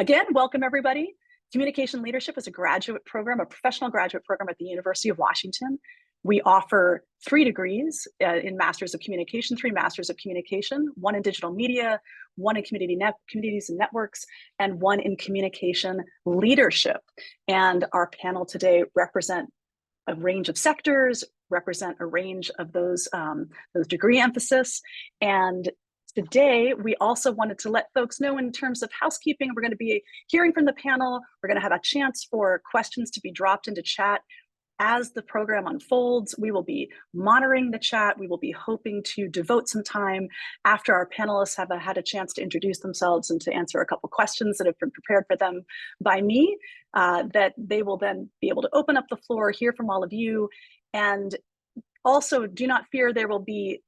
Again, welcome everybody. Communication Leadership is a graduate program, a professional graduate program at the University of Washington. We offer 3 degrees in Masters of Communication, 3 Masters of Communication, 1 in digital media, 1 in communities and networks, and 1 in communication leadership. And our panel today represent a range of sectors, represent a range of those degree emphasis. And today, we also wanted to let folks know in terms of housekeeping, we're going to be hearing from the panel. We're going to have a chance for questions to be dropped into chat. As the program unfolds, we will be monitoring the chat. We will be hoping to devote some time after our panelists have had a chance to introduce themselves and to answer a couple questions that have been prepared for them by me, that they will then be able to open up the floor, hear from all of you. And also, do not fear, there will be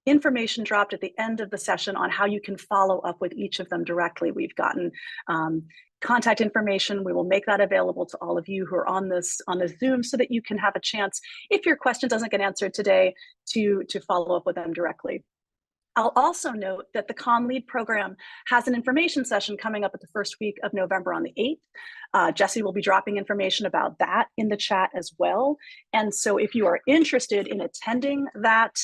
information dropped at the end of the session on how you can follow up with each of them directly. We've gotten contact information. We will make that available to all of you who are on this Zoom so that you can have a chance, if your question doesn't get answered today, to follow up with them directly. I'll also note that the ComLead program has an information session coming up at the first week of November on the 8th. Jesse will be dropping information about that in the chat as well. And so if you are interested in attending that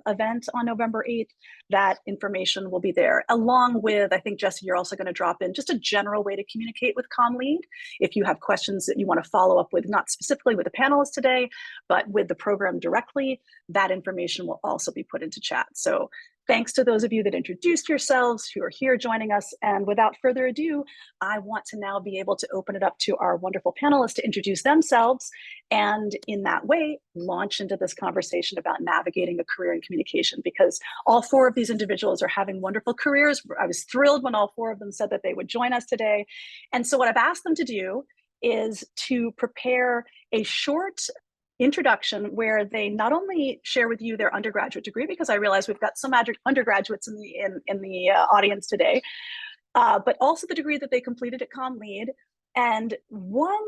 event on November 8th, that information will be there, along with, I think, Jesse, you're also going to drop in just a general way to communicate with ComLead. If you have questions that you want to follow up with, not specifically with the panelists today, but with the program directly, that information will also be put into chat. So thanks to those of you that introduced yourselves, who are here joining us. And without further ado, I want to now be able to open it up to our wonderful panelists to introduce themselves, and in that way, launch into this conversation about navigating a career in communication, because all 4 of these individuals are having wonderful careers. I was thrilled when all 4 of them said that they would join us today. And so what I've asked them to do is to prepare a short introduction where they not only share with you their undergraduate degree, because I realize we've got some undergraduates in the audience today, but also the degree that they completed at ComLead, and one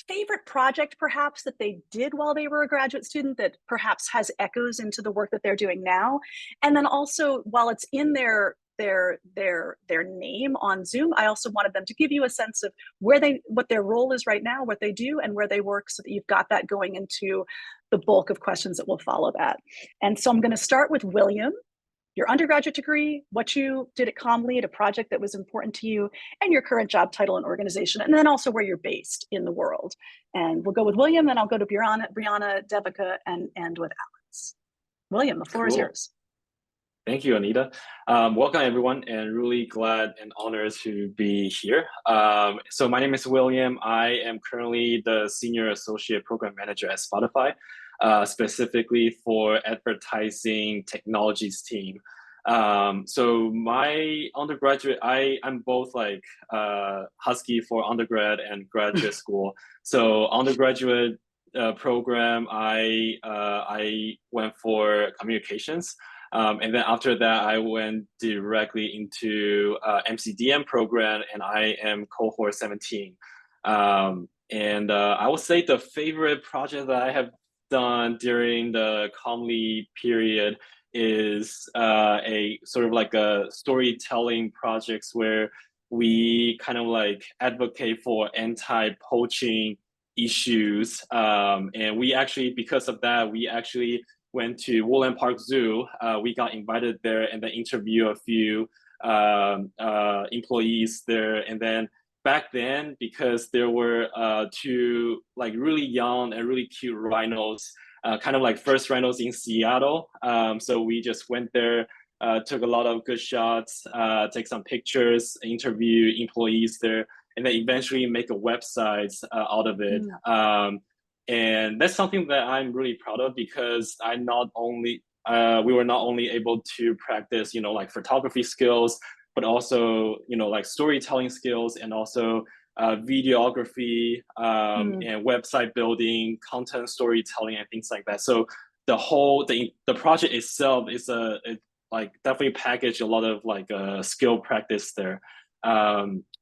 favorite project perhaps that they did while they were a graduate student that perhaps has echoes into the work that they're doing now. And then also, while it's in their name on Zoom, I also wanted them to give you a sense of what their role is right now, what they do, and where they work, so that you've got that going into the bulk of questions that will follow that. And so I'm going to start with William, your undergraduate degree, what you did at ComLead, a project that was important to you, and your current job title and organization, and then also where you're based in the world. And we'll go with William, then I'll go to Brianna, Devika, and end with Alex. William, the floor is yours. Thank you, Anita. Welcome, everyone, and really glad and honored to be here. So my name is William. I am currently the Senior Associate Program Manager at Spotify, specifically for advertising technologies team. So my undergraduate, I'm both like Husky for undergrad and graduate school. So undergraduate program, I went for communications. And then after that, I went directly into MCDM program, and I am cohort 17. And I would say the favorite project that I have done during the ComLead period is a sort of like a storytelling projects where we kind of like advocate for anti-poaching issues. And we actually, because of that, we actually went to Woodland Park Zoo. We got invited there and then interview a few employees there. And then back then, because there were 2 like really young and really cute rhinos, kind of like first rhinos in Seattle. So we just went there, took a lot of good shots, take some pictures, interview employees there, and then eventually make a website out of it. And that's something that I'm really proud of, because we were not only able to practice, like photography skills, but also, like storytelling skills, and also videography, and website building, content storytelling, and things like that. So the project itself is it like definitely packaged a lot of like skill practice there.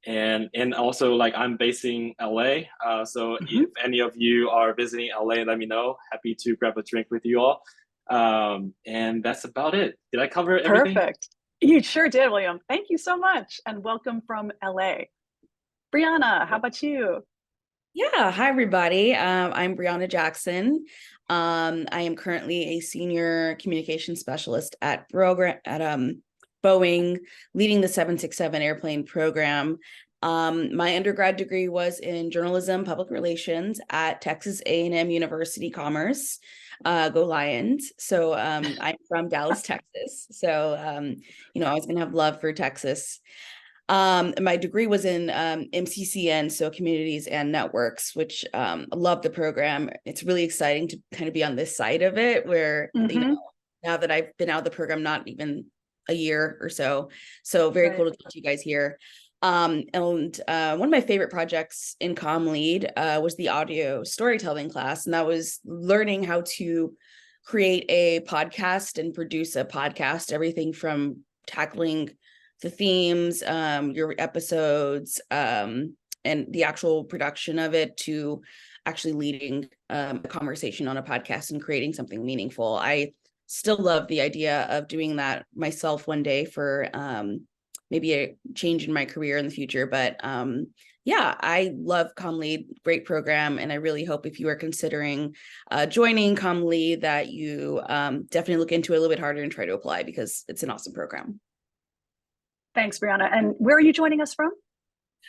And also, like, I'm based in LA, so if any of you are visiting LA, let me know. Happy to grab a drink with you all. And that's about it. Did I cover everything? Perfect. You sure did, William. Thank you so much, and welcome from LA. Brianna, how about you? Yeah, hi everybody. I'm Brianna Jackson. I am currently a senior communication specialist at Boeing, leading the 767 airplane program. My undergrad degree was in journalism, public relations at Texas A&M University Commerce. Go Lions. So I'm from Dallas, Texas. So I was gonna have love for Texas. My degree was in MCCN, so communities and networks, which I love the program. It's really exciting to kind of be on this side of it where, Mm-hmm. now that I've been out of the program, not even a year or so. So very Right. cool to talk to you guys here. And one of my favorite projects in ComLead was the audio storytelling class. And that was learning how to create a podcast and produce a podcast, everything from tackling the themes, your episodes, and the actual production of it to actually leading a conversation on a podcast and creating something meaningful. I still love the idea of doing that myself one day for maybe a change in my career in the future. But yeah, I love ComLead, great program. And I really hope if you are considering joining ComLead that you definitely look into it a little bit harder and try to apply because it's an awesome program. Thanks, Brianna. And where are you joining us from?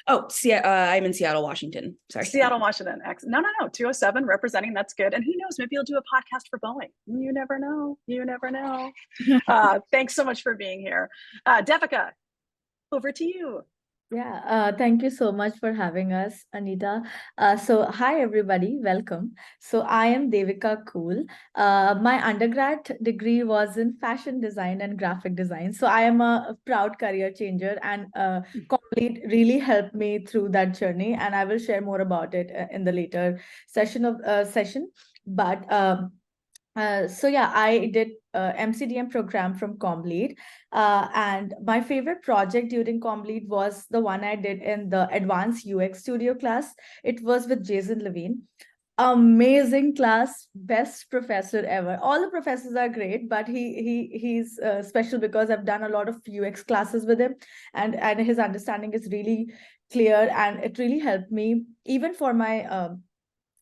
Oh, I'm in Seattle, Washington. Sorry. Seattle, Washington. No. 207 representing. That's good. And who knows, maybe you'll do a podcast for Boeing. You never know. You never know. Thanks so much for being here. Devika, over to you. Yeah, thank you so much for having us, Anita. So, hi everybody, welcome. So, I am Devika Kool. My undergrad degree was in fashion design and graphic design. So, I am a proud career changer, and Complete really helped me through that journey. And I will share more about it in the later session. But so yeah, I did MCDM program from ComLead, and my favorite project during ComLead was the one I did in the Advanced UX Studio class. It was with Jason Levine. Amazing class, best professor ever. All the professors are great, but he's special because I've done a lot of UX classes with him, and his understanding is really clear, and it really helped me even for my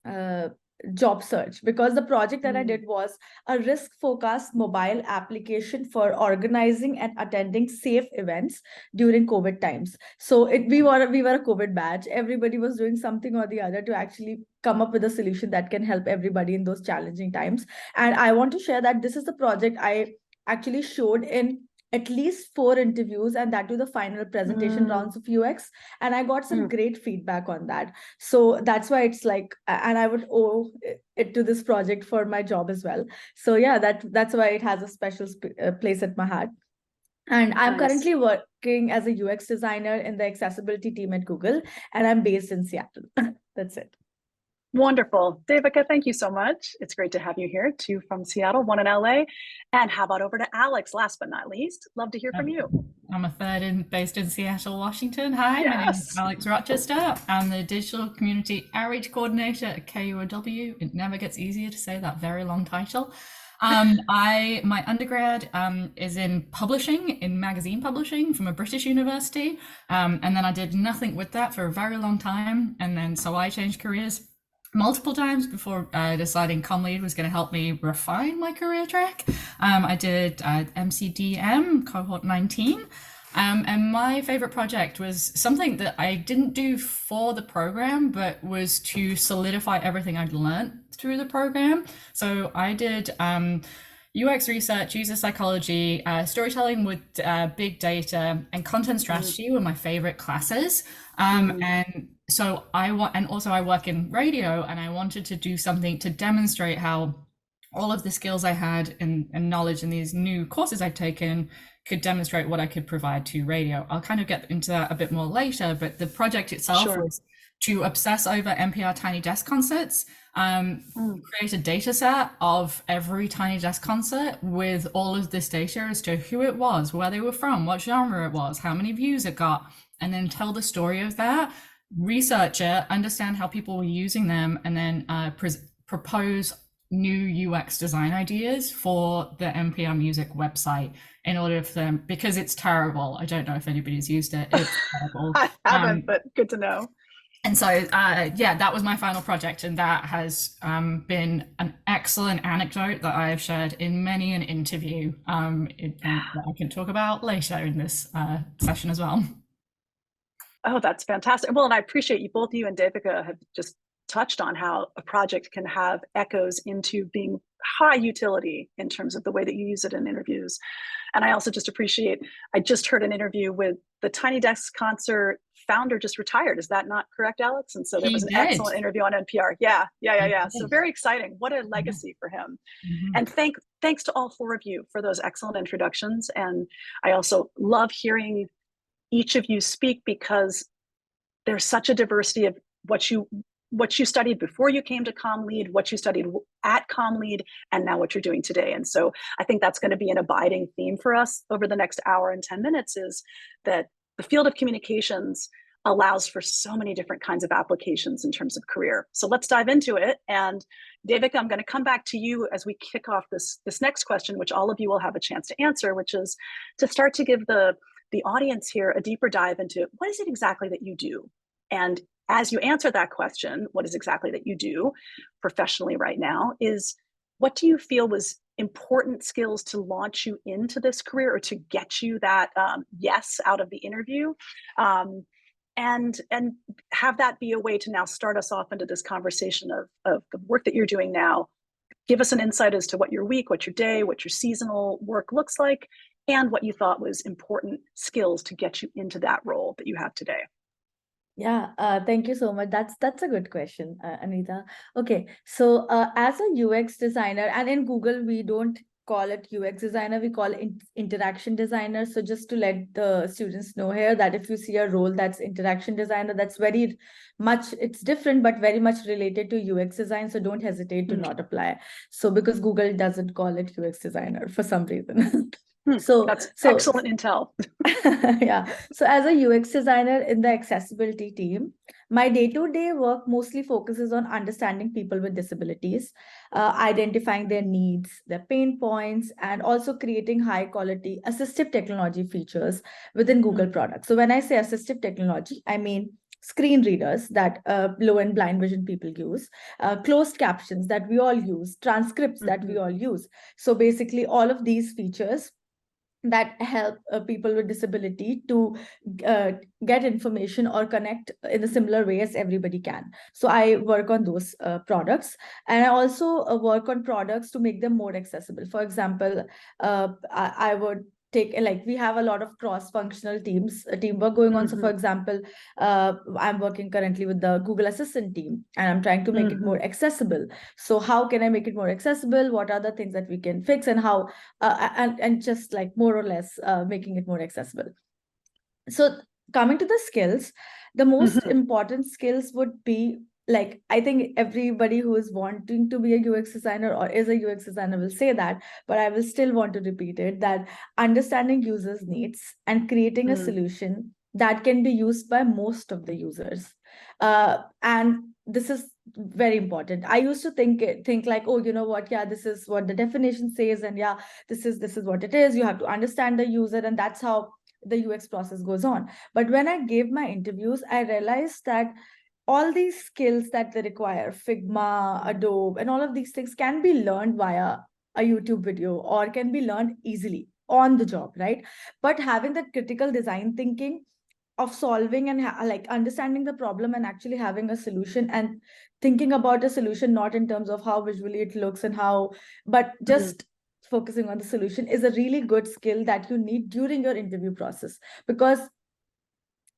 uh, job search, because the project that I did was a risk focused mobile application for organizing and attending safe events during COVID times. So we were a COVID batch. Everybody was doing something or the other to actually come up with a solution that can help everybody in those challenging times. And I want to share that this is the project I actually showed in at least 4 interviews, and that to the final presentation rounds of UX. And I got some great feedback on that. So that's why it's like, and I would owe it to this project for my job as well. So yeah, that's why it has a special place at my heart. And I'm Nice. currently working as a UX designer in the accessibility team at Google, and I'm based in Seattle. That's it. Wonderful. Devika, thank you so much. It's great to have you here, two from Seattle, one in LA. And how about over to Alex, last but not least? Love to hear from you. I'm a third based in Seattle, Washington. Hi, my name is Alex Rochester. I'm the Digital Community Outreach Coordinator at KUOW. It never gets easier to say that very long title. My undergrad is in publishing, in magazine publishing from a British university. And then I did nothing with that for a very long time. And then so I changed careers multiple times before deciding ComLead was going to help me refine my career track. I did MCDM cohort 19. And my favorite project was something that I didn't do for the program, but was to solidify everything I'd learned through the program. So I did UX research, user psychology, storytelling with big data, and content strategy were my favorite classes. And so I work in radio, and I wanted to do something to demonstrate how all of the skills I had and knowledge in these new courses I've taken could demonstrate what I could provide to radio. I'll kind of get into that a bit more later, but the project itself was to obsess over NPR Tiny Desk concerts, create a data set of every Tiny Desk concert with all of this data as to who it was, where they were from, what genre it was, how many views it got, and then tell the story of that, research it, understand how people were using them, and then propose new UX design ideas for the NPR Music website in order for them, because it's terrible. I don't know if anybody's used it. It's terrible. I haven't, but good to know. And so, yeah, that was my final project, and that has been an excellent anecdote that I have shared in many an interview that I can talk about later in this session as well. Oh, that's fantastic. Well, and I appreciate you, both you and Devika have just touched on how a project can have echoes into being high utility in terms of the way that you use it in interviews. And I also just appreciate, I just heard an interview with the Tiny Desk concert founder just retired. Is that not correct, Alex? And so there was an excellent interview on NPR. Yeah. So very exciting. What a legacy for him. And thanks to all four of you for those excellent introductions. And I also love hearing each of you speak, because there's such a diversity of what you studied before you came to CommLead, what you studied at CommLead, and now what you're doing today. And so I think that's going to be an abiding theme for us over the next hour and 10 minutes, is that the field of communications allows for so many different kinds of applications in terms of career. So let's dive into it. And Devika, I'm going to come back to you as we kick off this next question, which all of you will have a chance to answer, which is to start to give the audience here a deeper dive into what is it exactly that you do. And as you answer that question, what is exactly that you do professionally right now, is what do you feel was important skills to launch you into this career, or to get you that yes out of the interview, and have that be a way to now start us off into this conversation of the work that you're doing now. Give us an insight as to what your week, what your day, what your seasonal work looks like, and what you thought was important skills to get you into that role that you have today. Yeah, thank you so much. That's a good question, Anita. Okay, so as a UX designer, and in Google, we don't call it UX designer, we call it interaction designer. So just to let the students know here that if you see a role that's interaction designer, that's very much, it's different, but very much related to UX design. So don't hesitate to not apply. So because Google doesn't call it UX designer for some reason. So that's excellent intel. Yeah. So as a UX designer in the accessibility team, my day-to-day work mostly focuses on understanding people with disabilities, identifying their needs, their pain points, and also creating high-quality assistive technology features within Google products. So when I say assistive technology, I mean screen readers that low and blind vision people use, closed captions that we all use, transcripts that we all use. So basically all of these features that help people with disability to get information or connect in a similar way as everybody can. So I work on those products, and I also work on products to make them more accessible. For example, I would take, like, we have a lot of cross-functional teamwork going on. So for example, I'm working currently with the Google Assistant team, and I'm trying to make it more accessible. So how can I make it more accessible? What are the things that we can fix, and how, and just like more or less making it more accessible. So coming to the skills, the most important skills would be, like, I think everybody who is wanting to be a UX designer or is a UX designer will say that, but I will still want to repeat it, that understanding users' needs and creating a solution that can be used by most of the users. And this is very important. I used to think like, oh, you know what? Yeah, this is what the definition says. And yeah, this is what it is. You have to understand the user, and that's how the UX process goes on. But when I gave my interviews, I realized that all these skills that they require, Figma, Adobe, and all of these things can be learned via a YouTube video or can be learned easily on the job, right? But having that critical design thinking of solving and like understanding the problem and actually having a solution and thinking about a solution, not in terms of how visually it looks and how, but just focusing on the solution, is a really good skill that you need during your interview process. Because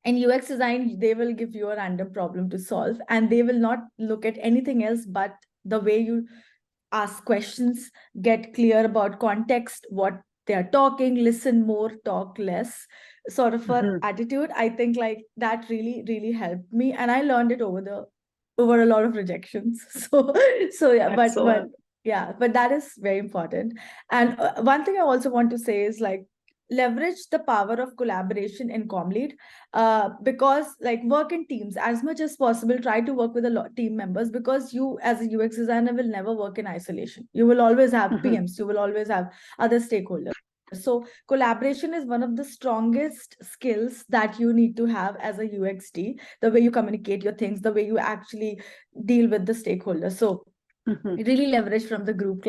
in UX design, they will give you a random problem to solve, and they will not look at anything else but the way you ask questions, get clear about context, what they are talking, listen more, talk less, sort of an attitude. I think like that really, really helped me. And I learned it over a lot of rejections. So yeah, Excellent. but that is very important. And one thing I also want to say is, like, leverage the power of collaboration in ComLead, because like work in teams as much as possible. Try to work with a lot team members, because you as a UX designer will never work in isolation. You will always have PMs, you will always have other stakeholders. So collaboration is one of the strongest skills that you need to have as a UXD, the way you communicate your things, the way you actually deal with the stakeholders. So really leverage from the group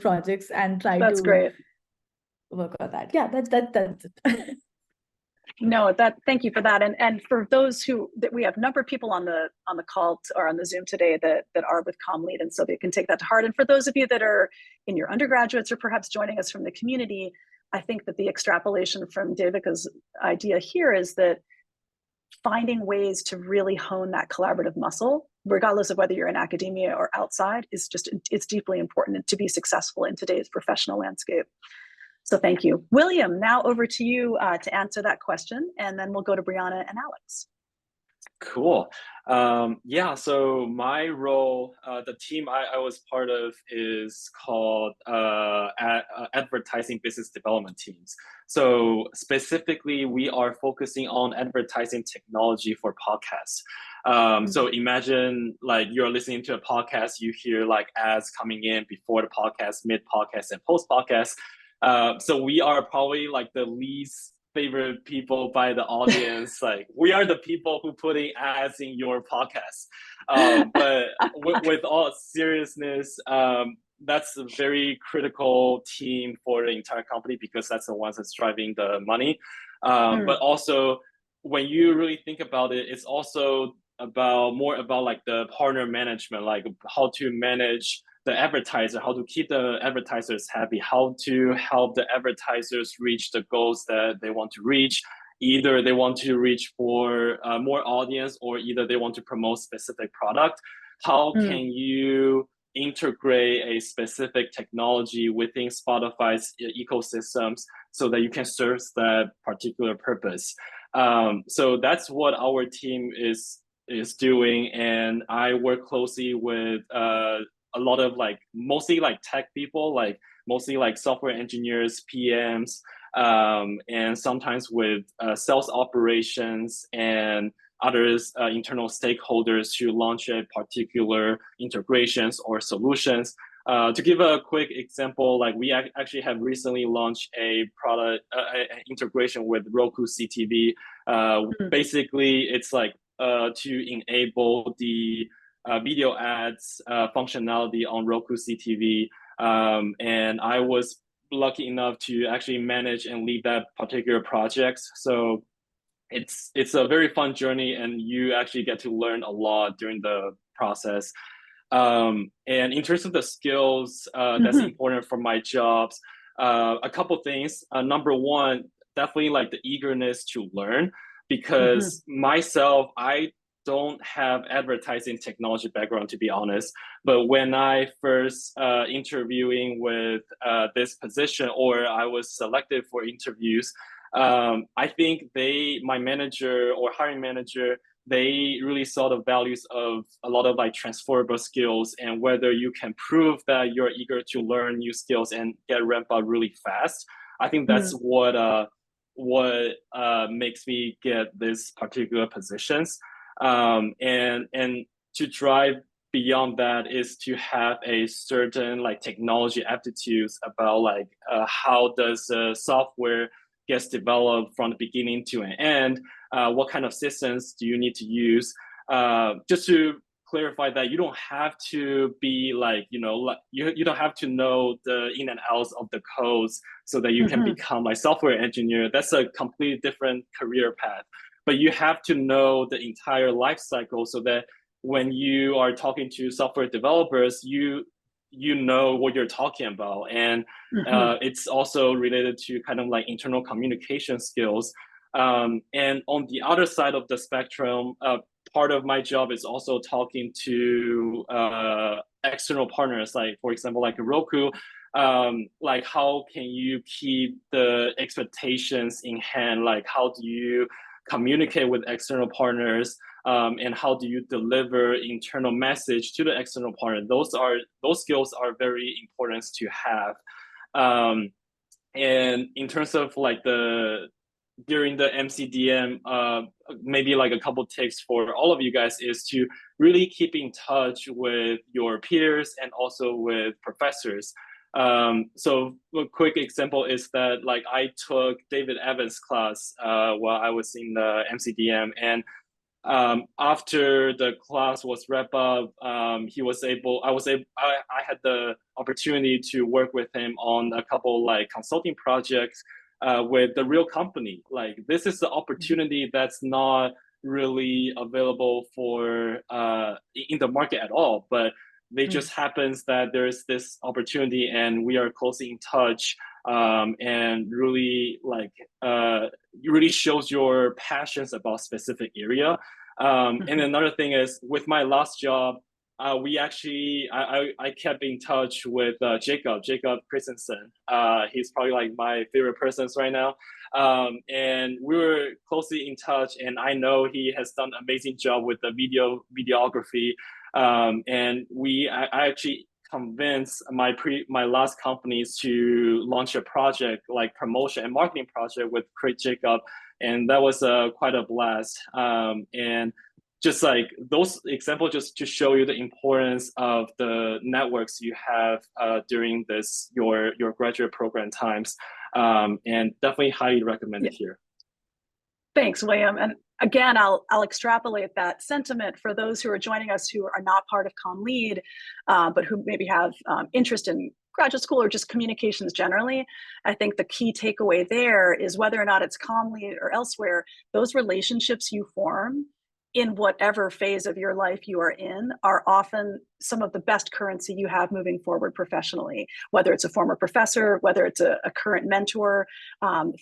projects and try That's to great. work on that. Yeah, that's it. No, thank you for that. And for those that we have a number of people on the call or on the Zoom today that are with ComLead, and so they can take that to heart. And for those of you that are in your undergraduates or perhaps joining us from the community, I think that the extrapolation from Devika's idea here is that finding ways to really hone that collaborative muscle, regardless of whether you're in academia or outside, it's deeply important to be successful in today's professional landscape. So thank you. William, now over to you to answer that question, and then we'll go to Brianna and Alex. Cool. Yeah, so my role, the team I was part of is called advertising business development teams. So specifically, we are focusing on advertising technology for podcasts. So imagine like you're listening to a podcast, you hear like ads coming in before the podcast, mid-podcast, and post-podcast. So we are probably like the least favorite people by the audience. Like we are the people who putting ads in your podcast. But with all seriousness, that's a very critical team for the entire company, because that's the ones that's driving the money. But also when you really think about it, it's also more about like the partner management, like how to manage the advertiser, how to keep the advertisers happy, how to help the advertisers reach the goals that they want to reach. Either they want to reach for more audience, or either they want to promote specific product. How can you integrate a specific technology within Spotify's ecosystems so that you can serve that particular purpose? So that's what our team is doing, and I work closely with a lot of like mostly like tech people, like mostly like software engineers, PMs, and sometimes with sales operations and others, internal stakeholders, to launch a particular integrations or solutions. To give a quick example, like we actually have recently launched a product integration with Roku CTV. Basically, it's like to enable the video ads functionality on Roku CTV. And I was lucky enough to actually manage and lead that particular project. So it's a very fun journey, and you actually get to learn a lot during the process. And in terms of the skills that's important for my jobs, a couple things. Number one, definitely like the eagerness to learn, because myself, I don't have advertising technology background, to be honest. But when I first interviewing with this position, or I was selected for interviews, I think my manager or hiring manager, they really saw the values of a lot of like transferable skills, and whether you can prove that you're eager to learn new skills and get ramped up really fast. I think that's what makes me get this particular positions. And to drive beyond that is to have a certain like technology aptitudes about like how does software gets developed from the beginning to an end. What kind of systems do you need to use? Just to clarify that you don't have to be like, you don't have to know the in and outs of the codes so that you can become a software engineer. That's a completely different career path. But you have to know the entire life cycle so that when you are talking to software developers, you know what you're talking about. And it's also related to kind of like internal communication skills. And on the other side of the spectrum, part of my job is also talking to external partners, like for example, like Roku. Like how can you keep the expectations in hand? Like how do you communicate with external partners, and how do you deliver internal message to the external partner? Those skills are very important to have. And in terms of like during the MCDM, maybe like a couple tips for all of you guys is to really keep in touch with your peers and also with professors. So a quick example is that like I took David Evans' class while I was in the MCDM, and after the class was wrapped up, I had the opportunity to work with him on a couple like consulting projects with the real company. Like this is the opportunity that's not really available for in the market at all, but it just happens that there's this opportunity and we are closely in touch, and really like it really shows your passions about specific area. And another thing is with my last job, I kept in touch with Jacob Christensen. He's probably like my favorite person right now. And we were closely in touch, and I know he has done an amazing job with the videography. And I actually convinced my last companies to launch a project like promotion and marketing project with Jacob, and that was quite a blast. And just like those examples, just to show you the importance of the networks you have during your graduate program times, and definitely highly recommend it here. Thanks, William. And again, I'll extrapolate that sentiment for those who are joining us who are not part of ComLead, but who maybe have interest in graduate school or just communications generally. I think the key takeaway there is whether or not it's ComLead or elsewhere, those relationships you form in whatever phase of your life you are in are often some of the best currency you have moving forward professionally, whether it's a former professor, whether it's a current mentor,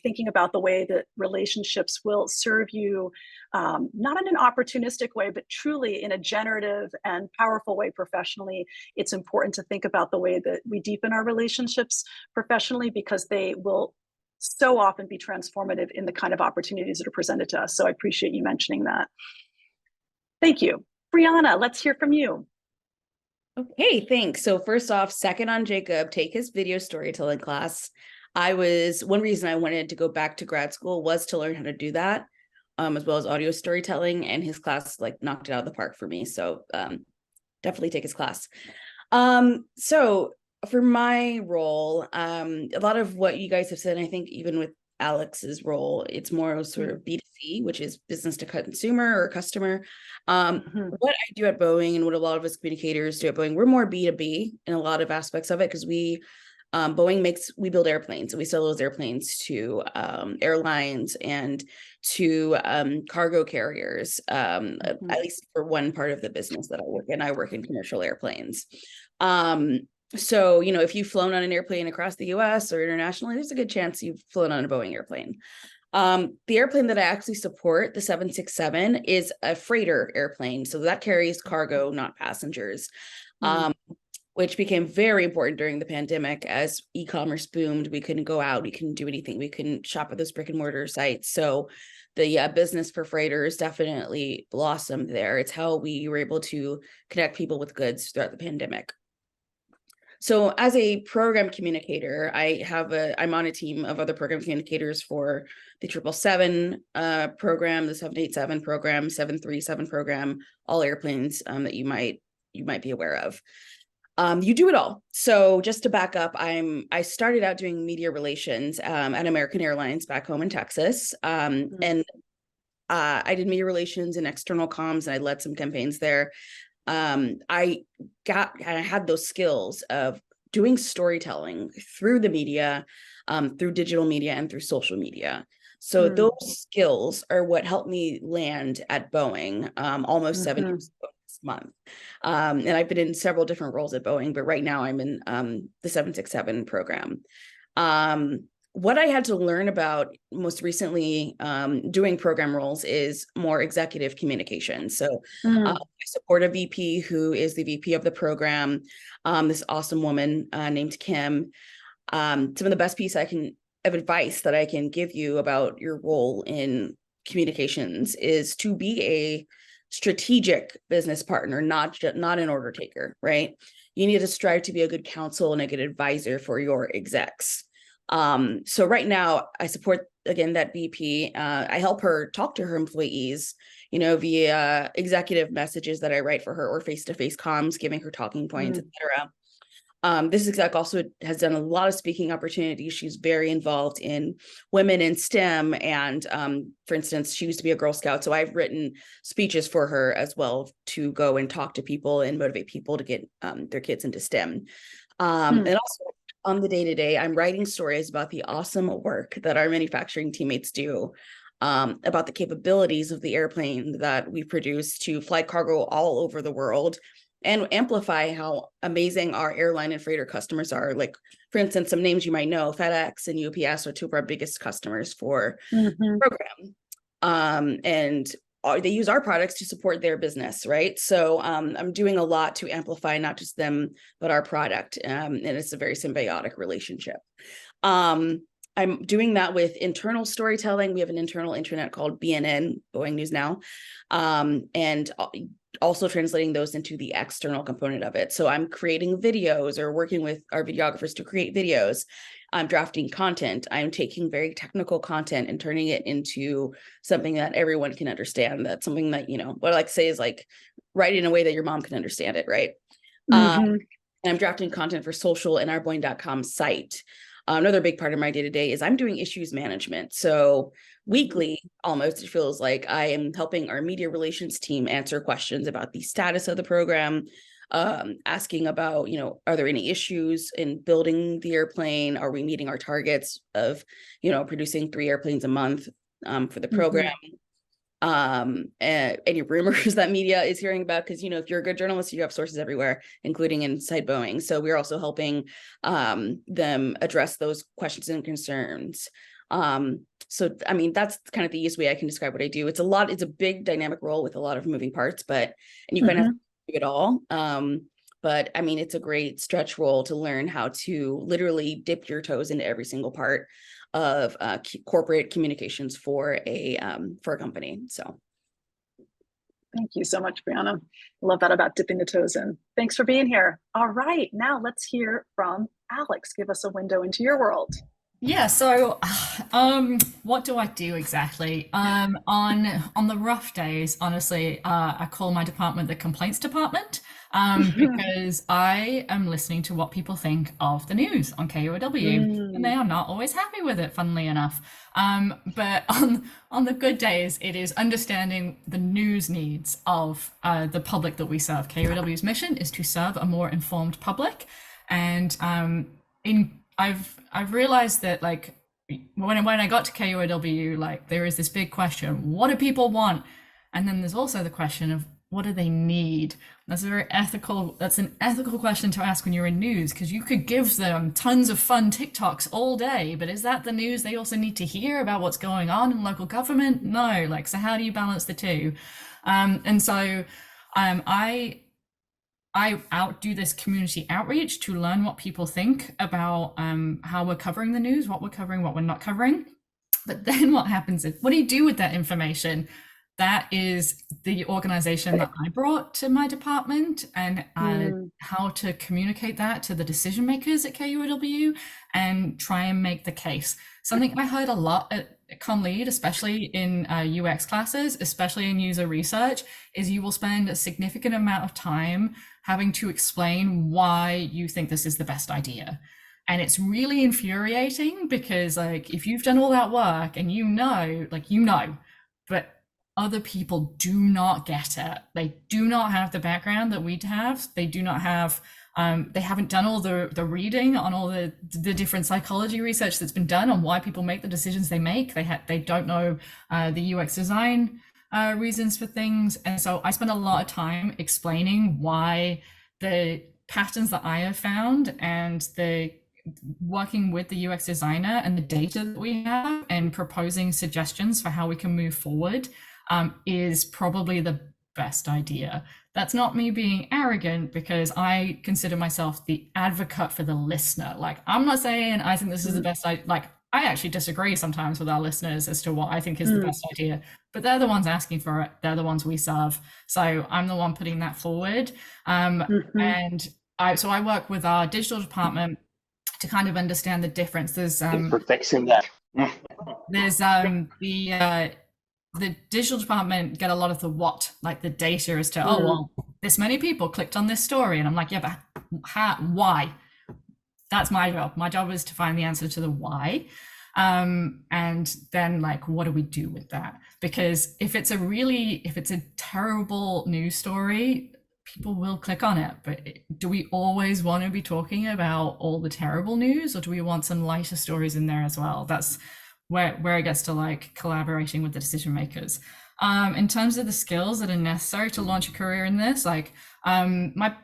thinking about the way that relationships will serve you, not in an opportunistic way, but truly in a generative and powerful way professionally. It's important to think about the way that we deepen our relationships professionally, because they will so often be transformative in the kind of opportunities that are presented to us. So I appreciate you mentioning that. Thank you. Brianna, let's hear from you. Okay, thanks. So first off, second on Jacob, take his video storytelling class. One reason I wanted to go back to grad school was to learn how to do that, as well as audio storytelling, and his class like knocked it out of the park for me. So definitely take his class. So for my role, a lot of what you guys have said, I think even with Alex's role, it's more sort of B2C, which is business to consumer or customer. What I do at Boeing and what a lot of us communicators do at Boeing, we're more B2B in a lot of aspects of it, because we build airplanes, and we sell those airplanes to airlines and to cargo carriers, at least for one part of the business that I work in. I work in commercial airplanes. So, you know, if you've flown on an airplane across the US or internationally, there's a good chance you've flown on a Boeing airplane. The airplane that I actually support, the 767, is a freighter airplane. So that carries cargo, not passengers, which became very important during the pandemic as e-commerce boomed. We couldn't go out, we couldn't do anything, we couldn't shop at those brick and mortar sites. So the business for freighters definitely blossomed there. It's how we were able to connect people with goods throughout the pandemic. So as a program communicator, I'm on a team of other program communicators for the 777 program, the 787 program, 737 program, all airplanes that you might be aware of. You do it all. So just to back up, I started out doing media relations at American Airlines back home in Texas. And I did media relations and external comms, and I led some campaigns there. I had those skills of doing storytelling through the media, through digital media, and through social media. So those skills are what helped me land at Boeing almost 7 years ago this month. And I've been in several different roles at Boeing, but right now I'm in the 767 program. What I had to learn about most recently doing program roles is more executive communication. So I support a VP who is the VP of the program, this awesome woman named Kim. Some of the best piece of advice that I can give you about your role in communications is to be a strategic business partner, not an order taker, right? You need to strive to be a good counsel and a good advisor for your execs. So right now I support, again, that VP. I help her talk to her employees, via executive messages that I write for her, or face-to-face comms, giving her talking points, etc. This exec also has done a lot of speaking opportunities. She's very involved in women in STEM. And for instance, she used to be a Girl Scout. So I've written speeches for her as well to go and talk to people and motivate people to get their kids into STEM. And also on the day-to-day, I'm writing stories about the awesome work that our manufacturing teammates do, about the capabilities of the airplane that we produce to fly cargo all over the world, and amplify how amazing our airline and freighter customers are. Like, for instance, some names you might know, FedEx and UPS are two of our biggest customers for the program. And they use our products to support their business, right? So I'm doing a lot to amplify not just them, but our product. And it's a very symbiotic relationship. I'm doing that with internal storytelling. We have an internal intranet called BNN, Boeing News Now, and also translating those into the external component of it. So I'm creating videos or working with our videographers to create videos. I'm drafting content. I'm taking very technical content and turning it into something that everyone can understand. That's something that, what I like to say is like, write it in a way that your mom can understand it, right? And I'm drafting content for social and ourboeing.com site. Another big part of my day-to-day is I'm doing issues management. So weekly, almost, it feels like I am helping our media relations team answer questions about the status of the program, asking about, are there any issues in building the airplane? Are we meeting our targets of, producing 3 airplanes a month for the program? Any rumors that media is hearing about, because if you're a good journalist, you have sources everywhere, including inside Boeing. So we're also helping them address those questions and concerns. So I mean, that's kind of the easiest way I can describe what I do. It's a big dynamic role with a lot of moving parts, and you kind of have to do it all. But I mean, it's a great stretch role to learn how to literally dip your toes into every single part of corporate communications for a company. So thank you so much, Brianna. Love that about dipping the toes in. Thanks for being here. All right, now let's hear from Alex. Give us a window into your world. Yeah, so what do I do exactly? On the rough days, honestly, I call my department the complaints department, because I am listening to what people think of the news on KUOW, and they are not always happy with it, funnily enough. But on the good days, it is understanding the news needs of the public that we serve. KUOW's mission is to serve a more informed public, and I've realized that, like, when I got to KUOW, like, there is this big question: what do people want? And then there's also the question of what do they need? That's an ethical question to ask when you're in news, because you could give them tons of fun TikToks all day, but is that the news they also need to hear about what's going on in local government? No. Like, so how do you balance the two? And so I outdo this community outreach to learn what people think about how we're covering the news, what we're covering, what we're not covering. But then what happens is, what do you do with that information? That is the organization that I brought to my department, and how to communicate that to the decision makers at KUOW and try and make the case. Something I heard a lot at ComLead, especially in UX classes, especially in user research, is you will spend a significant amount of time having to explain why you think this is the best idea. And it's really infuriating, because, like, if you've done all that work and but other people do not get it. They do not have the background that we have. They do not have, they haven't done all the reading on all the different psychology research that's been done on why people make the decisions they make. They don't know the UX design reasons for things. And so I spend a lot of time explaining why the patterns that I have found, and the working with the UX designer and the data that we have, and proposing suggestions for how we can move forward, is probably the best idea. That's not me being arrogant, because I consider myself the advocate for the listener. Like, I'm not saying I think this is the best idea. Like, I actually disagree sometimes with our listeners as to what I think is the best idea, but they're the ones asking for it. They're the ones we serve. So I'm the one putting that forward. And I work with our digital department to kind of understand the difference. There's protection that. There's the digital department get a lot of the what, like the data as to, oh, well, this many people clicked on this story. And I'm like, yeah, but why? That's my job. My job is to find the answer to the why. And then like, what do we do with that? Because if it's a terrible news story, people will click on it. But do we always want to be talking about all the terrible news, or do we want some lighter stories in there as well? That's where it gets to like collaborating with the decision makers. In terms of the skills that are necessary to launch a career in this, like my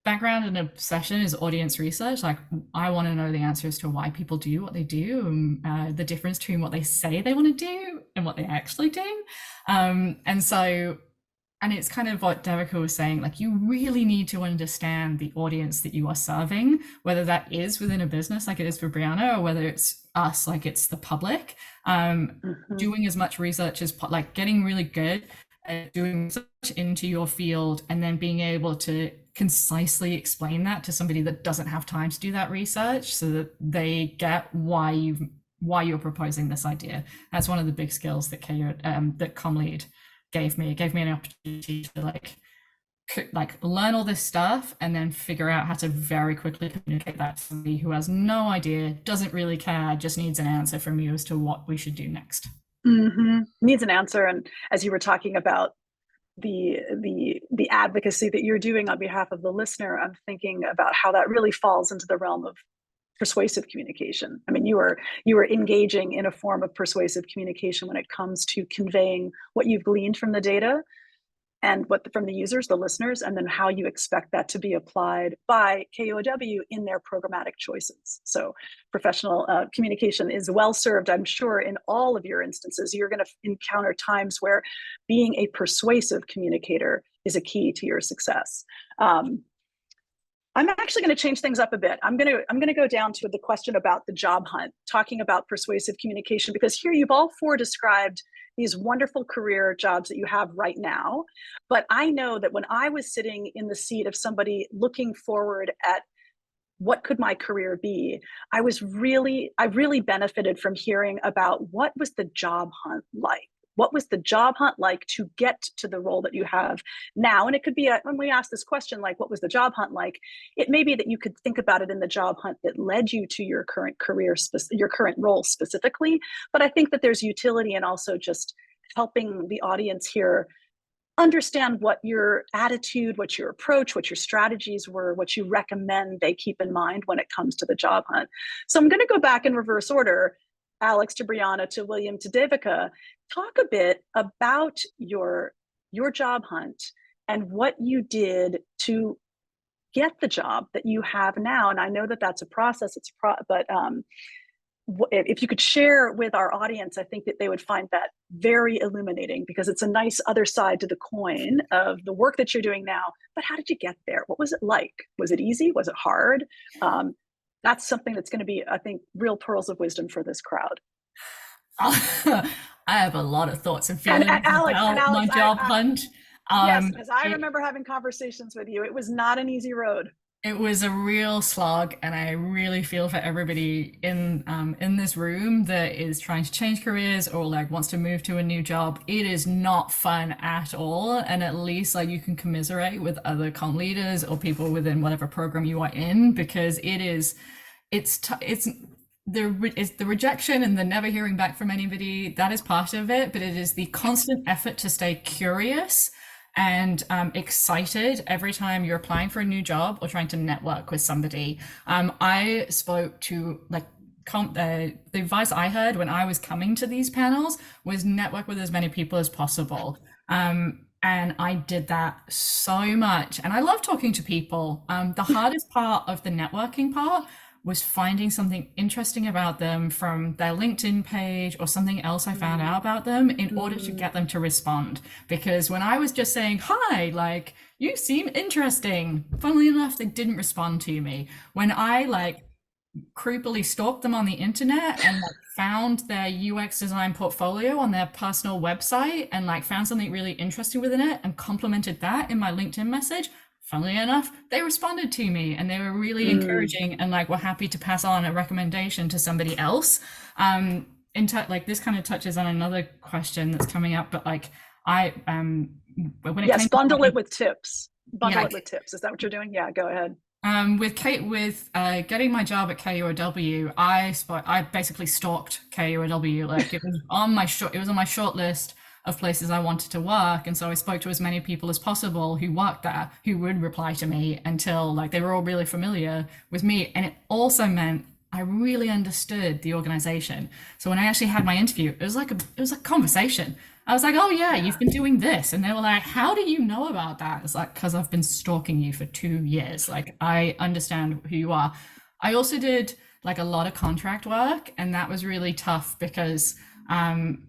background and obsession is audience research. Like I want to know the answers to why people do what they do, the difference between what they say they want to do and what they actually do. And it's kind of what Devika was saying, like you really need to understand the audience that you are serving, whether that is within a business like it is for Brianna, or whether it's us, like it's the public. Doing as much research as like getting really good at doing research into your field, and then being able to concisely explain that to somebody that doesn't have time to do that research, so that they get why you're proposing this idea. That's one of the big skills that that ComLead gave me. It gave me an opportunity to like learn all this stuff and then figure out how to very quickly communicate that to somebody who has no idea, doesn't really care, just needs an answer from you as to what we should do next. Needs an answer. And as you were talking about the advocacy that you're doing on behalf of the listener, I'm thinking about how that really falls into the realm of persuasive communication. I mean, you are engaging in a form of persuasive communication when it comes to conveying what you've gleaned from the data and from the users, the listeners, and then how you expect that to be applied by KUOW in their programmatic choices. So professional communication is well served, I'm sure, in all of your instances. You're going to encounter times where being a persuasive communicator is a key to your success. I'm actually going to change things up a bit. I'm going to go down to the question about the job hunt, talking about persuasive communication, because here you've all four described these wonderful career jobs that you have right now. But I know that when I was sitting in the seat of somebody looking forward at what could my career be, I really benefited from hearing about what was the job hunt like. What was the job hunt like to get to the role that you have now? And it could be, when we ask this question, like, what was the job hunt like? It may be that you could think about it in the job hunt that led you to your current career, your current role specifically. But I think that there's utility in also just helping the audience here understand what your attitude, what your approach, what your strategies were, what you recommend they keep in mind when it comes to the job hunt. So I'm going to go back in reverse order. Alex to Brianna to William to Devika, talk a bit about your job hunt and what you did to get the job that you have now. And I know that that's a process. But if you could share with our audience, I think that they would find that very illuminating, because it's a nice other side to the coin of the work that you're doing now. But how did you get there? What was it like? Was it easy? Was it hard? That's something that's going to be, I think, real pearls of wisdom for this crowd. I have a lot of thoughts and feelings Alex, about my job hunt. Yes, because I remember having conversations with you. It was not an easy road. It was a real slog, and I really feel for everybody in this room that is trying to change careers or like wants to move to a new job. It is not fun at all, and at least like you can commiserate with other comm leaders or people within whatever program you are in, because it's the rejection and the never hearing back from anybody. That is part of it, but it is the constant effort to stay curious and excited every time you're applying for a new job or trying to network with somebody. I spoke to the advice I heard when I was coming to these panels was network with as many people as possible. And I did that so much. And I love talking to people. The hardest part of the networking part was finding something interesting about them from their LinkedIn page or something else I found out about them in order to get them to respond. Because when I was just saying, hi, like, you seem interesting, funnily enough, they didn't respond to me. When I creepily stalked them on the internet and found their UX design portfolio on their personal website and found something really interesting within it and complimented that in my LinkedIn message, funnily enough, they responded to me and they were really encouraging and like were happy to pass on a recommendation to somebody else. Like this kind of touches on another question that's coming up, but like when it yes, came bundle to it with tips. Bundle it with tips. Is that what you're doing? Yeah, go ahead. With getting my job at KUOW, I basically stalked KUOW. Like it was on my short list of places I wanted to work, and so I spoke to as many people as possible who worked there, who would reply to me until like they were all really familiar with me. And it also meant I really understood the organization. So when I actually had my interview, it was a conversation. I was like, oh yeah, you've been doing this. And they were like, how do you know about that? It's like, because I've been stalking you for 2 years. Like, I understand who you are. I also did like a lot of contract work, and that was really tough because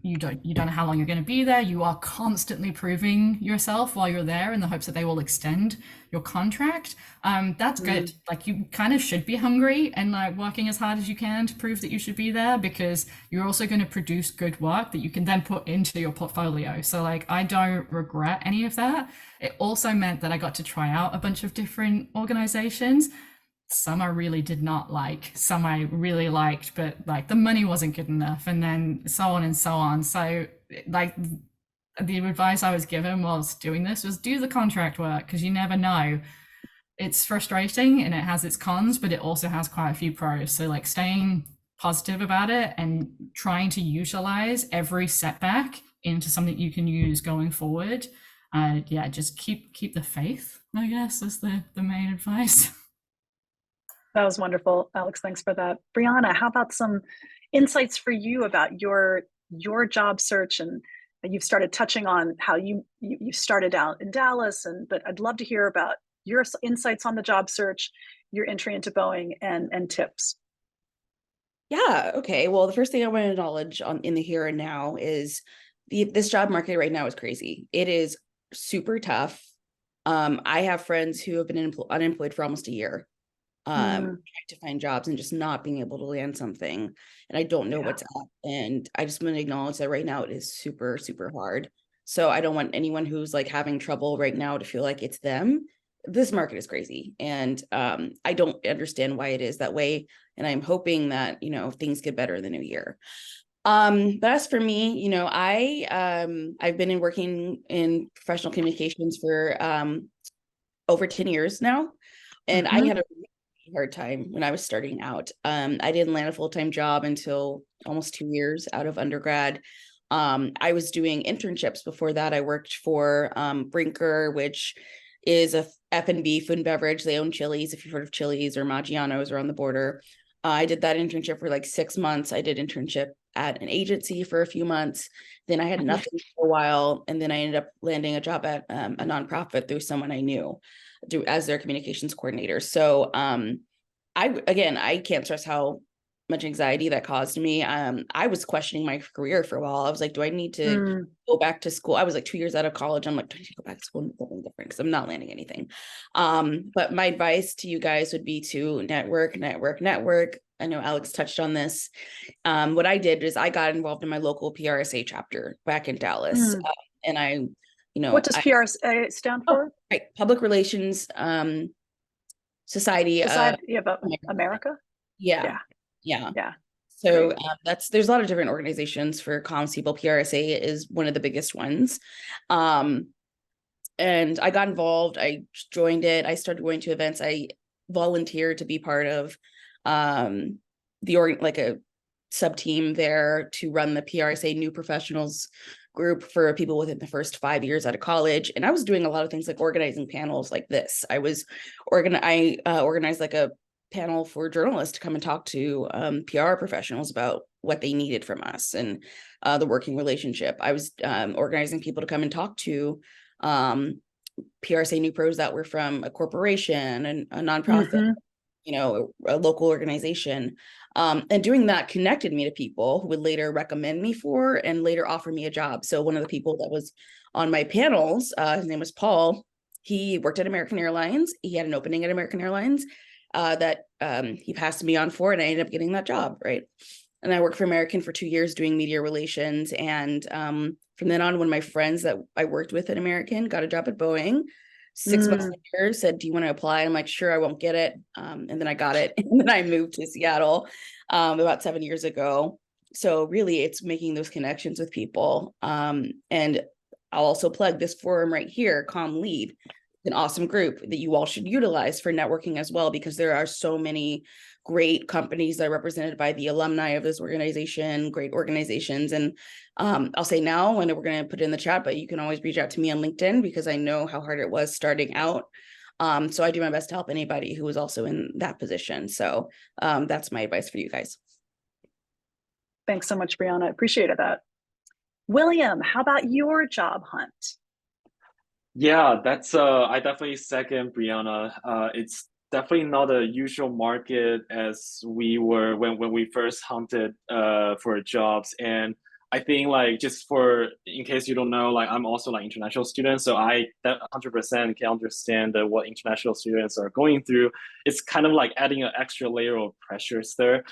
you don't know how long you're going to be there. You are constantly proving yourself while you're there in the hopes that they will extend your contract. That's good. Like you kind of should be hungry and like working as hard as you can to prove that you should be there, because you're also going to produce good work that you can then put into your portfolio. So like I don't regret any of that. It also meant that I got to try out a bunch of different organizations. Some I really did not like, some I really liked, but like the money wasn't good enough, and then so on and so on. So like the advice I was given whilst doing this was do the contract work, because you never know. It's frustrating and it has its cons, but it also has quite a few pros. So like staying positive about it and trying to utilize every setback into something you can use going forward. Just keep the faith, I guess, is the main advice. That was wonderful, Alex. Thanks for that. Brianna, how about some insights for you about your job search? And you've started touching on how you started out in Dallas, but I'd love to hear about your insights on the job search, your entry into Boeing, and tips. Yeah. Okay. Well, the first thing I want to acknowledge in the here and now is this job market right now is crazy. It is super tough. I have friends who have been unemployed for almost a year. Trying to find jobs and just not being able to land something. And I don't know what's up. And I just want to acknowledge that right now it is super, super hard. So I don't want anyone who's like having trouble right now to feel like it's them. This market is crazy. And I don't understand why it is that way. And I'm hoping that, things get better in the new year. But as for me, I've been working in professional communications for over 10 years now. And I had a hard time when I was starting out. I didn't land a full-time job until almost 2 years out of undergrad. I was doing internships before that. I worked for Brinker, which is a F&B food and beverage. They own Chili's, if you've heard of Chili's, or Maggiano's, or on the border. I did that internship for like 6 months. I did internship at an agency for a few months. Then I had nothing for a while. And then I ended up landing a job at a nonprofit through someone I knew as their communications coordinator. So I can't stress how much anxiety that caused me. I was questioning my career for a while. I was like, do I need to go back to school? I was like 2 years out of college. I'm like, do I need to go back to school and do something different? Because I'm not landing anything. But my advice to you guys would be to network. I know Alex touched on this. What I did is I got involved in my local PRSA chapter back in Dallas. And I, what does PRSA stand for? Right. Public Relations Society of America. Yeah. So there's a lot of different organizations for comms people. PRSA is one of the biggest ones. And I got involved. I joined it. I started going to events. I volunteered to be part of like a sub team there to run the PRSA New Professionals group for people within the first 5 years out of college. And I was doing a lot of things like organizing panels like this. I organized like a panel for journalists to come and talk to PR professionals about what they needed from us and the working relationship. I was organizing people to come and talk to PRSA new pros that were from a corporation and a nonprofit, a local organization. And doing that connected me to people who would later recommend me for and later offer me a job. So one of the people that was on my panels, his name was Paul. He worked at American Airlines. He had an opening at American Airlines that he passed me on for, and I ended up getting that job, right? And I worked for American for 2 years doing media relations. And from then on, one of my friends that I worked with at American got a job at Boeing. 6 months later said, do you want to apply? I'm like, sure, I won't get it. And then I got it. And then I moved to Seattle about 7 years ago. So really it's making those connections with people. And I'll also plug this forum right here, ComLead, an awesome group that you all should utilize for networking as well, because there are so many great companies that are represented by the alumni of this organization, great organizations. And I'll say now, and we're going to put it in the chat, but you can always reach out to me on LinkedIn because I know how hard it was starting out. So I do my best to help anybody who is also in that position. So that's my advice for you guys. Thanks so much, Brianna. Appreciated that. William, how about your job hunt? Yeah, that's I definitely second Brianna. It's definitely not a usual market as we were when we first hunted for jobs. And I think like just for in case you don't know, like I'm also like international student, so I 100% can understand what international students are going through. It's kind of like adding an extra layer of pressures there.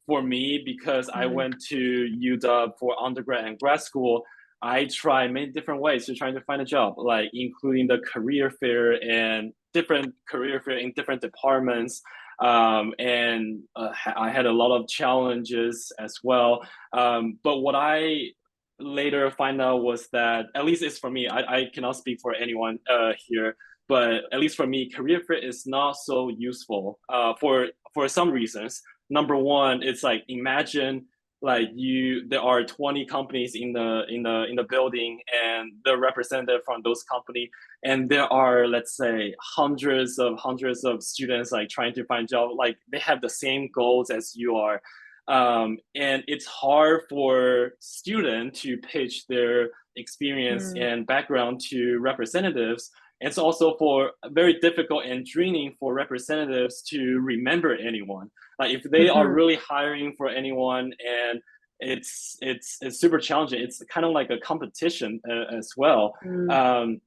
For me, because I went to UW for undergrad and grad school, I tried many different ways to trying to find a job, like including the career fair and different career fair in different departments. And I had a lot of challenges as well. But what I later find out was that, at least it's for me, I cannot speak for anyone here, but at least for me, career fair is not so useful for some reasons. Number one, it's like imagine like there are 20 companies in the building and the representative from those companies, and there are, let's say, hundreds of students like trying to find job, like they have the same goals as you are, and it's hard for students to pitch their experience and background to representatives. It's also very difficult and draining for representatives to remember anyone. Like if they are really hiring for anyone, and it's super challenging. It's kind of like a competition as well.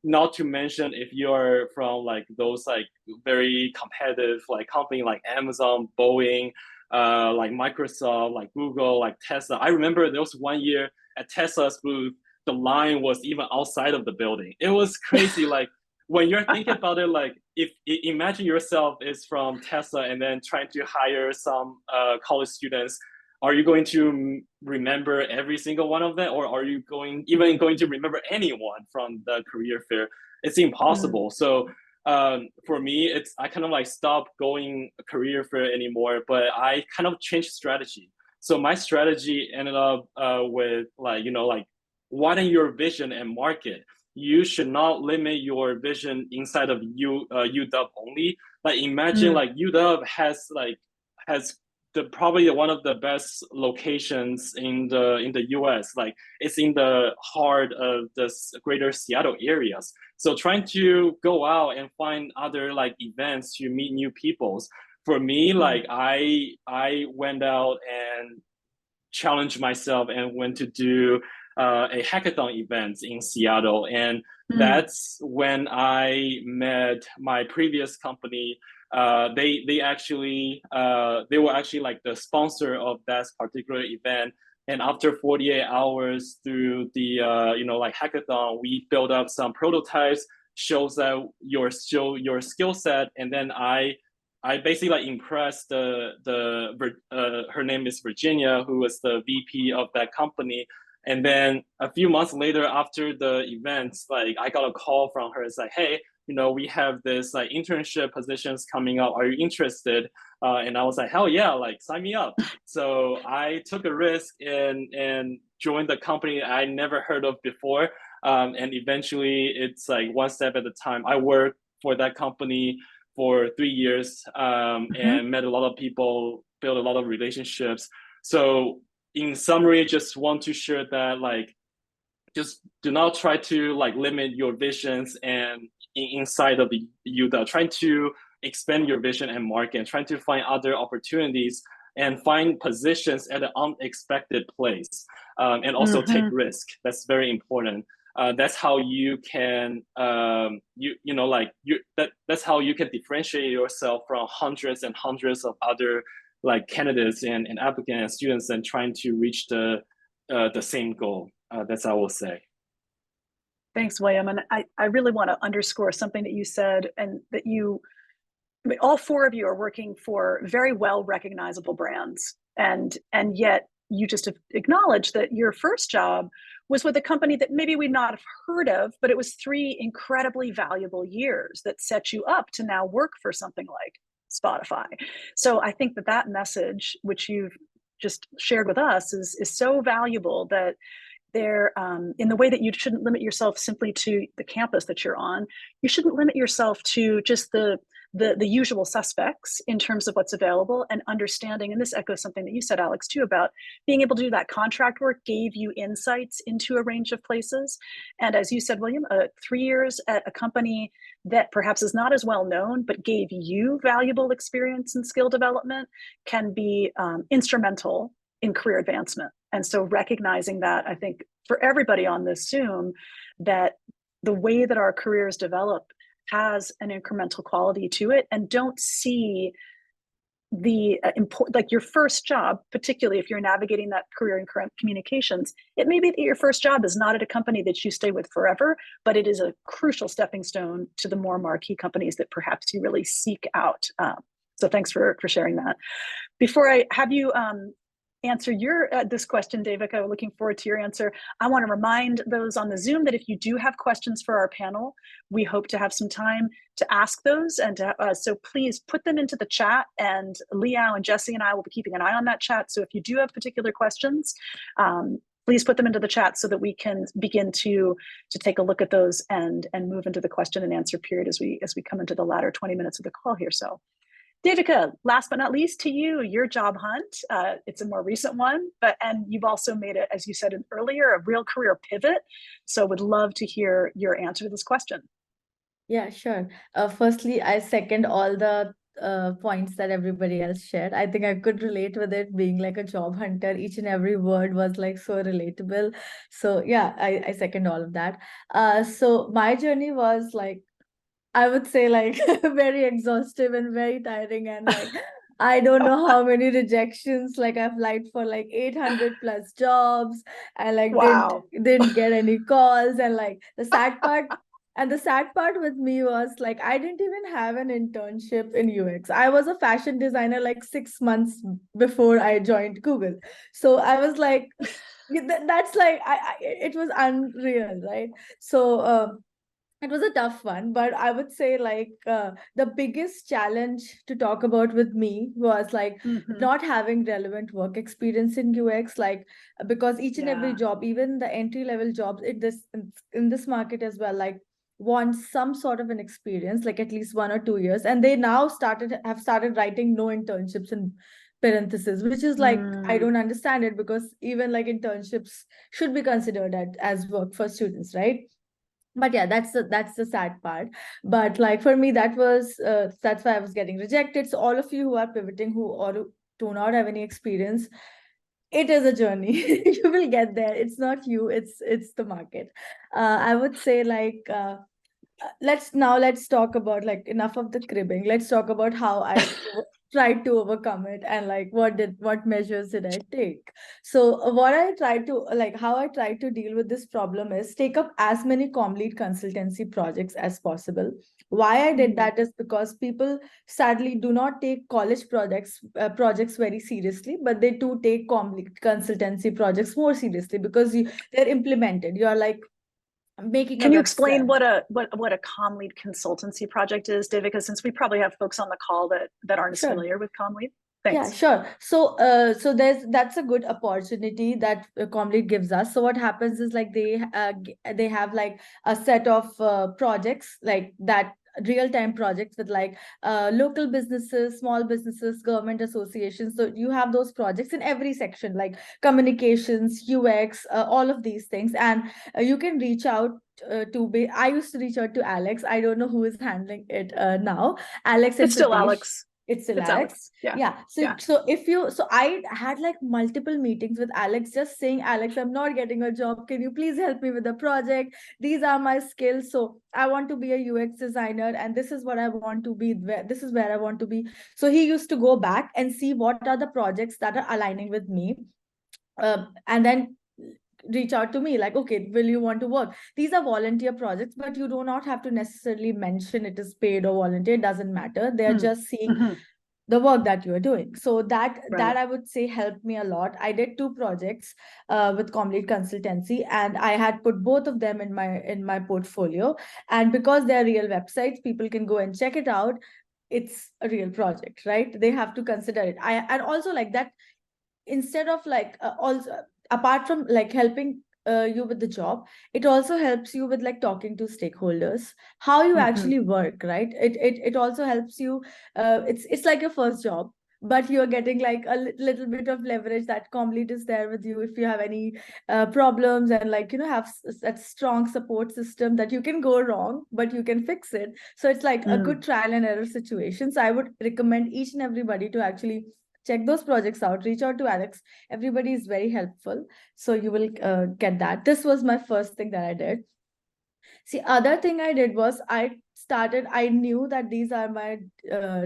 Not to mention if you're from like those like very competitive like company like Amazon, Boeing, like Microsoft, like Google, like Tesla. I remember there was one year at Tesla's booth, the line was even outside of the building. It was crazy. Like when you're thinking about it, like if imagine yourself is from Tesla and then trying to hire some college students, are you going to remember every single one of them, or are you going to remember anyone from the career fair? It's impossible. So for me, I kind of like stopped going career fair anymore, but I kind of changed strategy. So my strategy ended up with like, like widen your vision and market. You should not limit your vision inside of UW only. Like imagine like UW has probably one of the best locations in the US. Like it's in the heart of the greater Seattle areas. So trying to go out and find other like events to meet new peoples. For me, like I went out and challenged myself and went to do a hackathon event in Seattle. And that's when I met my previous company. They were actually like the sponsor of that particular event. And after 48 hours through the like hackathon, we built up some prototypes, shows that your skill set. And then I basically like impressed her name is Virginia, who was the VP of that company. And then a few months later, after the events, like I got a call from her. It's like, hey, we have this like internship positions coming up. Are you interested? And I was like, hell yeah, like sign me up. So I took a risk and joined the company I never heard of before. And eventually it's like one step at a time. I worked for that company for 3 years and met a lot of people, built a lot of relationships. So in summary, just want to share that like, just do not try to like limit your visions and inside of the UW, trying to expand your vision and market, trying to find other opportunities and find positions at an unexpected place, and also take risk. That's very important. That's how you can that's how you can differentiate yourself from hundreds and hundreds of other like candidates and applicants and students and trying to reach the same goal. That's how I will say. Thanks, William. And I really want to underscore something that you said, and that all four of you are working for very well recognizable brands. And yet you just acknowledged that your first job was with a company that maybe we'd not have heard of, but it was 3 incredibly valuable years that set you up to now work for something like Spotify. So I think that message, which you've just shared with us, is so valuable, that there, in the way that you shouldn't limit yourself simply to the campus that you're on. You shouldn't limit yourself to just the usual suspects in terms of what's available, and understanding, and this echoes something that you said, Alex, too, about being able to do that contract work gave you insights into a range of places. And as you said, William, 3 years at a company that perhaps is not as well known, but gave you valuable experience and skill development, can be instrumental in career advancement. And so recognizing that, I think for everybody on this Zoom, that the way that our careers develop has an incremental quality to it, and don't see the like your first job, particularly if you're navigating that career in communications, it may be that your first job is not at a company that you stay with forever, but it is a crucial stepping stone to the more marquee companies that perhaps you really seek out. So thanks for sharing that. Before I have you answer this question, Devika, looking forward to your answer. I want to remind those on the Zoom that if you do have questions for our panel, we hope to have some time to ask those, and so please put them into the chat, and Liao and Jesse and I will be keeping an eye on that chat. So if you do have particular questions, please put them into the chat so that we can begin to take a look at those and move into the question and answer period as we come into the latter 20 minutes of the call here. So Devika, last but not least, to you, your job hunt. It's a more recent one, and you've also made it, as you said earlier, a real career pivot. So would love to hear your answer to this question. Yeah, sure. Firstly, I second all the points that everybody else shared. I think I could relate with it, being like a job hunter. Each and every word was like so relatable. So yeah, I second all of that. So my journey was like, I would say, like very exhaustive and very tiring, and like I don't know how many rejections. Like I've applied for like 800 plus jobs, and like Wow. didn't get any calls. And like the sad part with me was like I didn't even have an internship in UX. I was a fashion designer like 6 months before I joined Google. So I was like, that's like it was unreal, right? So it was a tough one, but I would say like the biggest challenge to talk about with me was like not having relevant work experience in UX, like because each and every job, even the entry level jobs in this market as well, like want some sort of an experience, like at least 1 or 2 years, and they now have started writing no internships in parentheses, which is like I don't understand it, because even like internships should be considered as work for students, right? But yeah, that's the sad part. But like for me, that's why I was getting rejected. So all of you who are pivoting, who do not have any experience, it is a journey. You will get there. It's not you, it's the market. I would say like let's talk about, like, enough of the cribbing. Let's talk about how I tried to overcome it, and like what measures did I take. So how I tried to deal with this problem is take up as many ComLead consultancy projects as possible. Why I did that is because people sadly do not take college projects very seriously, but they do take ComLead consultancy projects more seriously, because they're implemented. You are like making. Can you explain what a ComLead consultancy project is, Devika, since we probably have folks on the call that aren't as familiar with ComLead? Thanks. Yeah, sure. So that's a good opportunity that ComLead gives us. So what happens is like they have like a set of projects like that, real-time projects with like local businesses, small businesses, government associations. So you have those projects in every section, like communications, UX, all of these things. And you can reach out I used to reach out to Alex. I don't know who is handling it now. Alex and It's still Satish. Alex. It's still Alex. Yeah. So I had like multiple meetings with Alex, just saying, Alex, I'm not getting a job. Can you please help me with the project? These are my skills. So I want to be a UX designer, and this is what I want to be. This is where I want to be. So he used to go back and see what are the projects that are aligning with me. And then reach out to me like, okay, will you want to work? These are volunteer projects, but you do not have to necessarily mention it is paid or volunteer. It doesn't matter. They're just seeing the work that you are doing. So that I would say helped me a lot. I did 2 projects with Complete Consultancy, and I had put both of them in my portfolio. And because they're real websites, people can go and check it out. It's a real project, right? They have to consider it. And also like that, instead of like also apart from like helping you with the job, it also helps you with like talking to stakeholders, how you actually work, right? It also helps you. It's like your first job, but you're getting like a little bit of leverage that Complete is there with you if you have any problems, and like, you know, have that strong support system that you can go wrong, but you can fix it. So it's like a good trial and error situation. So I would recommend each and everybody to actually check those projects out, reach out to Alex. Everybody is very helpful. So you will get that. This was my first thing that I did. See, other thing I did was I knew that these are my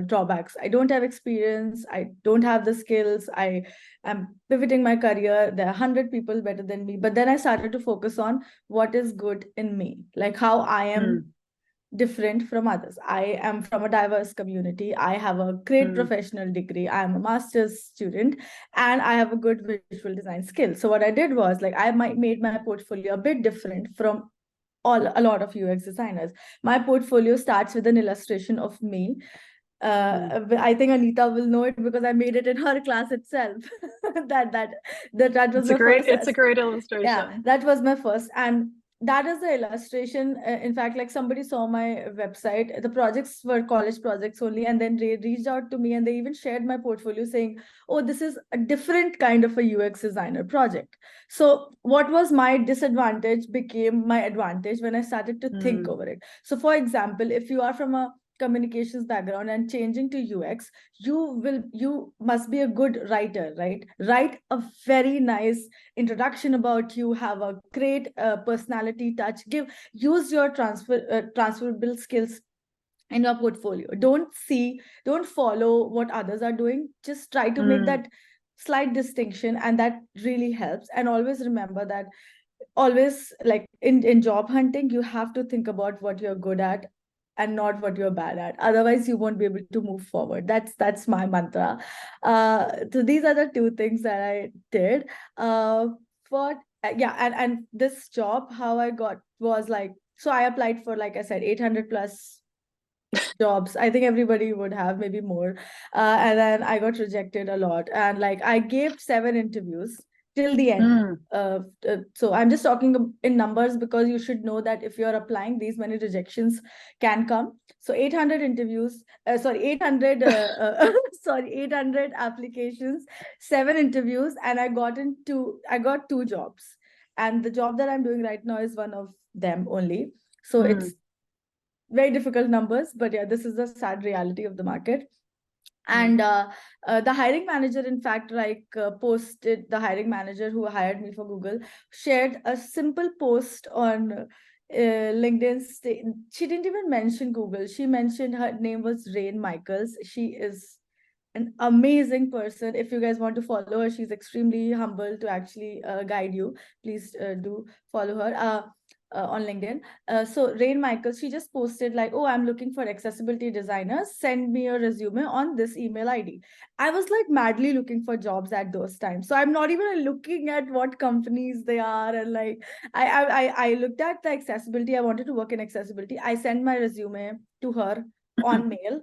drawbacks. I don't have experience. I don't have the skills. I am pivoting my career. There are 100 people better than me. But then I started to focus on what is good in me, like how I am different from others. I am from a diverse community. I have a great professional degree. I'm a master's student, and I have a good visual design skill. So what I did was like I made my portfolio a bit different from a lot of UX designers. My portfolio starts with an illustration of me. I think Anita will know it because I made it in her class itself. that was my first. It's a great illustration. Yeah, that was my first. And that is the illustration. In fact, like somebody saw my website, the projects were college projects only, and then they reached out to me and they even shared my portfolio saying, oh, this is a different kind of a UX designer project. So what was my disadvantage became my advantage when I started to think over it. So for example, if you are from a communications background and changing to UX, you must be a good writer, right? Write a very nice introduction about you, have a great personality touch, use your transferable skills in your portfolio. Don't follow what others are doing. Just try to make that slight distinction, and that really helps. And always remember that always, like in job hunting, you have to think about what you're good at and not what you're bad at. Otherwise, you won't be able to move forward. That's my mantra. So these are the 2 things that I did. And this job, how I got was like, so I applied for, like I said, 800 plus jobs. I think everybody would have, maybe more. And then I got rejected a lot. And like I gave 7 interviews till the end. So I'm just talking in numbers because you should know that if you're applying, these many rejections can come. So 800 interviews, 800 applications, 7 interviews, and I got 2 jobs. And the job that I'm doing right now is one of them only. So it's very difficult numbers, but yeah, this is the sad reality of the market. And the hiring manager, in fact, posted, the hiring manager who hired me for Google shared a simple post on LinkedIn. She didn't even mention Google. She mentioned her name was Rain Michaels. She is an amazing person. If you guys want to follow her, she's extremely humble to actually guide you. Please do follow her on LinkedIn. So Rain Michaels, she just posted like, oh, I'm looking for accessibility designers. Send me your resume on this email ID. I was like madly looking for jobs at those times. So I'm not even looking at what companies they are. And like, I looked at the accessibility. I wanted to work in accessibility. I sent my resume to her on mail,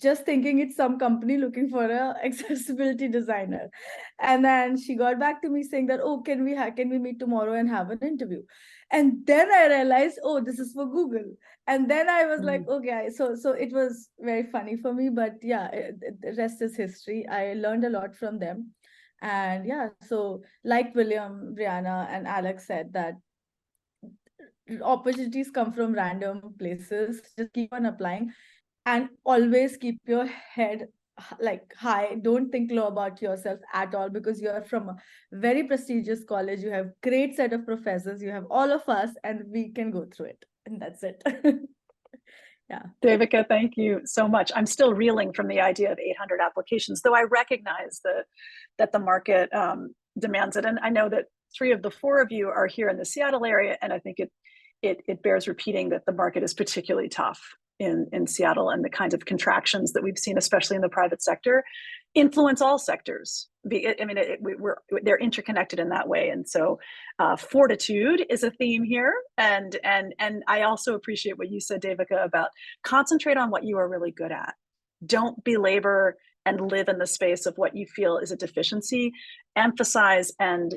just thinking it's some company looking for a accessibility designer. And then she got back to me saying that, oh, can we meet tomorrow and have an interview? And then I realized, oh, this is for Google. And then I was like, okay, so it was very funny for me, but yeah, the rest is history. I learned a lot from them. And yeah, so like William, Brianna, and Alex said, that opportunities come from random places. Just keep on applying. And always keep your head like high. Don't think low about yourself at all, because you are from a very prestigious college. You have great set of professors. You have all of us, and we can go through it. And that's it. Yeah. Devika, thank you so much. I'm still reeling from the idea of 800 applications, though I recognize that the market demands it. And I know that 3 of the 4 of you are here in the Seattle area, and I think it bears repeating that the market is particularly tough in Seattle, and the kinds of contractions that we've seen, especially in the private sector, influence all sectors. I mean, they're interconnected in that way, and so fortitude is a theme here. And I also appreciate what you said, Devika, about concentrate on what you are really good at. Don't belabor and live in the space of what you feel is a deficiency. Emphasize and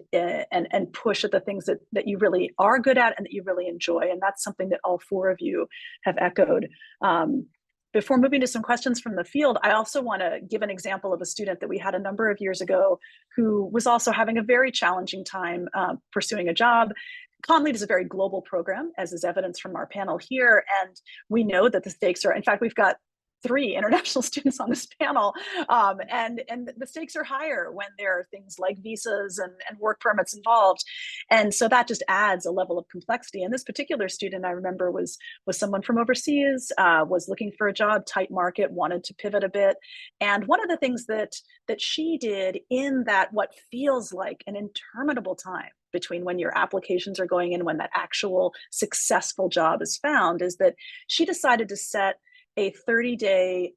push at the things that you really are good at and that you really enjoy. And that's something that all 4 of you have echoed. Before moving to some questions from the field, I also want to give an example of a student that we had a number of years ago who was also having a very challenging time pursuing a job. ComLead is a very global program, as is evidence from our panel here. And we know that the stakes are, in fact, we've got 3 international students on this panel, and the stakes are higher when there are things like visas and work permits involved, and so that just adds a level of complexity. And this particular student, I remember, was someone from overseas, was looking for a job, tight market, wanted to pivot a bit, and one of the things that she did in that what feels like an interminable time between when your applications are going in, when that actual successful job is found, is that she decided to set a 30-day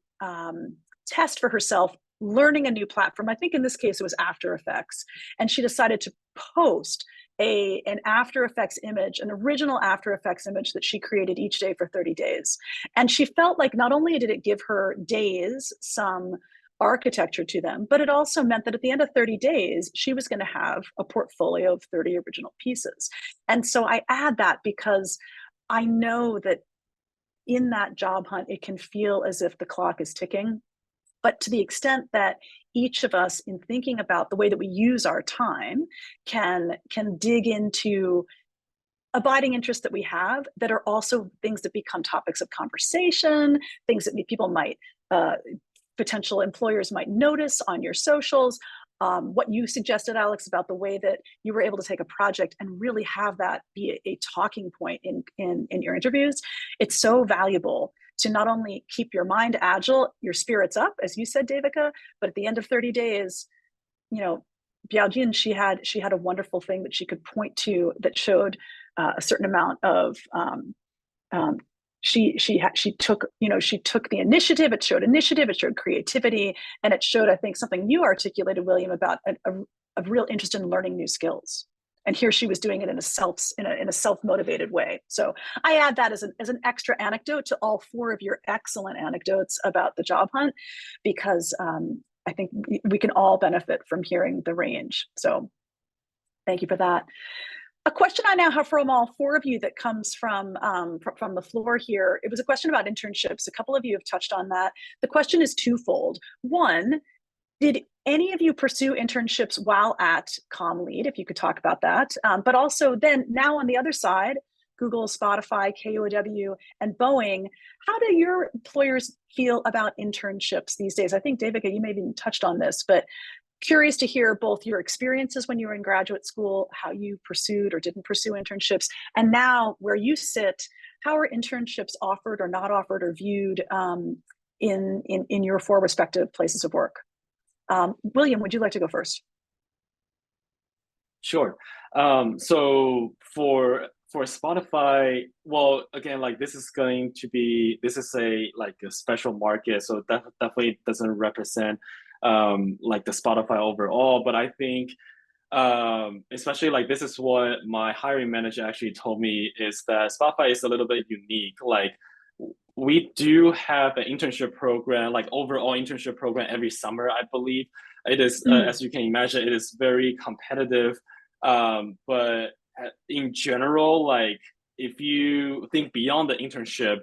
test for herself, learning a new platform. I think in this case it was After Effects, and she decided to post an After Effects image, an original After Effects image that she created each day for 30 days. And she felt like not only did it give her days some architecture to them, but it also meant that at the end of 30 days, she was going to have a portfolio of 30 original pieces. And so I add that because I know that in that job hunt, it can feel as if the clock is ticking. But to the extent that each of us, in thinking about the way that we use our time, can dig into abiding interests that we have that are also things that become topics of conversation, things that people might, potential employers might notice on your socials. What you suggested, Alex, about the way that you were able to take a project and really have that be a talking point in your interviews. It's so valuable to not only keep your mind agile, your spirits up, as you said, Devika, but at the end of 30 days, you know, Biaojin, she had a wonderful thing that she could point to that showed a certain amount of she took the initiative. It showed initiative, it showed creativity, and it showed, I think, something you articulated, William, about a real interest in learning new skills. And here she was doing it in a self-motivated way. So I add that as an extra anecdote to all 4 of your excellent anecdotes about the job hunt, because I think we can all benefit from hearing the range. So thank you for that. A question I now have from all 4 of you that comes from the floor here. It was a question about internships. A couple of you have touched on that. The question is twofold. One, did any of you pursue internships while at ComLead? If you could talk about that. But also then now on the other side, Google, Spotify, KUOW, and Boeing, how do your employers feel about internships these days? I think, Devika, you maybe touched on this, but curious to hear both your experiences when you were in graduate school, how you pursued or didn't pursue internships, and now where you sit, how are internships offered or not offered or viewed in your 4 respective places of work? William, would you like to go first? Sure. So for Spotify, well, again, like this is a special market, so that definitely doesn't represent like the Spotify overall. But I think especially like this is what my hiring manager actually told me, is that Spotify is a little bit unique. Like we do have an internship program, like overall internship program every summer, I believe. It is, as you can imagine, it is very competitive. But in general, like if you think beyond the internship,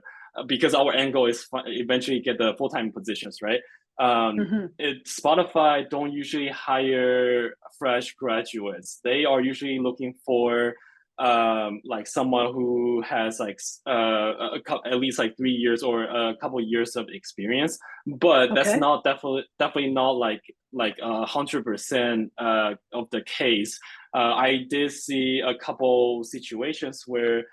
because our end goal is eventually get the full-time positions, right? Spotify don't usually hire fresh graduates. They are usually looking for like someone who has like at least like 3 years or a couple of years of experience. But that's not definitely not like 100% of the case. I did see a couple situations where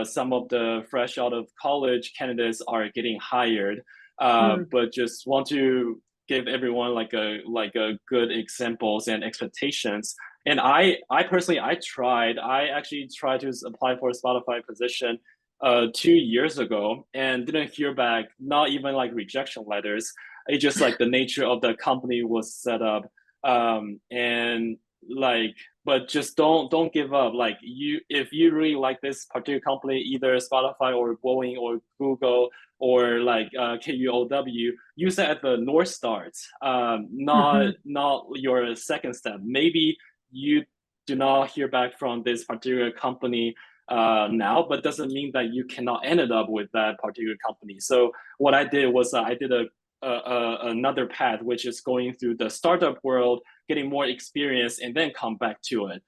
some of the fresh out of college candidates are getting hired. But just want to give everyone like a good examples and expectations. And I personally, I actually tried to apply for a Spotify position 2 years ago and didn't hear back, not even like rejection letters. It's just like the nature of the company was set up. And like, but just don't give up. Like if you really like this particular company, either Spotify or Boeing or Google or like KUOW, use that as the North Stars, not your second step. Maybe you do not hear back from this particular company now, but doesn't mean that you cannot end up with that particular company. So what I did was I did another path, which is going through the startup world, getting more experience, and then come back to it.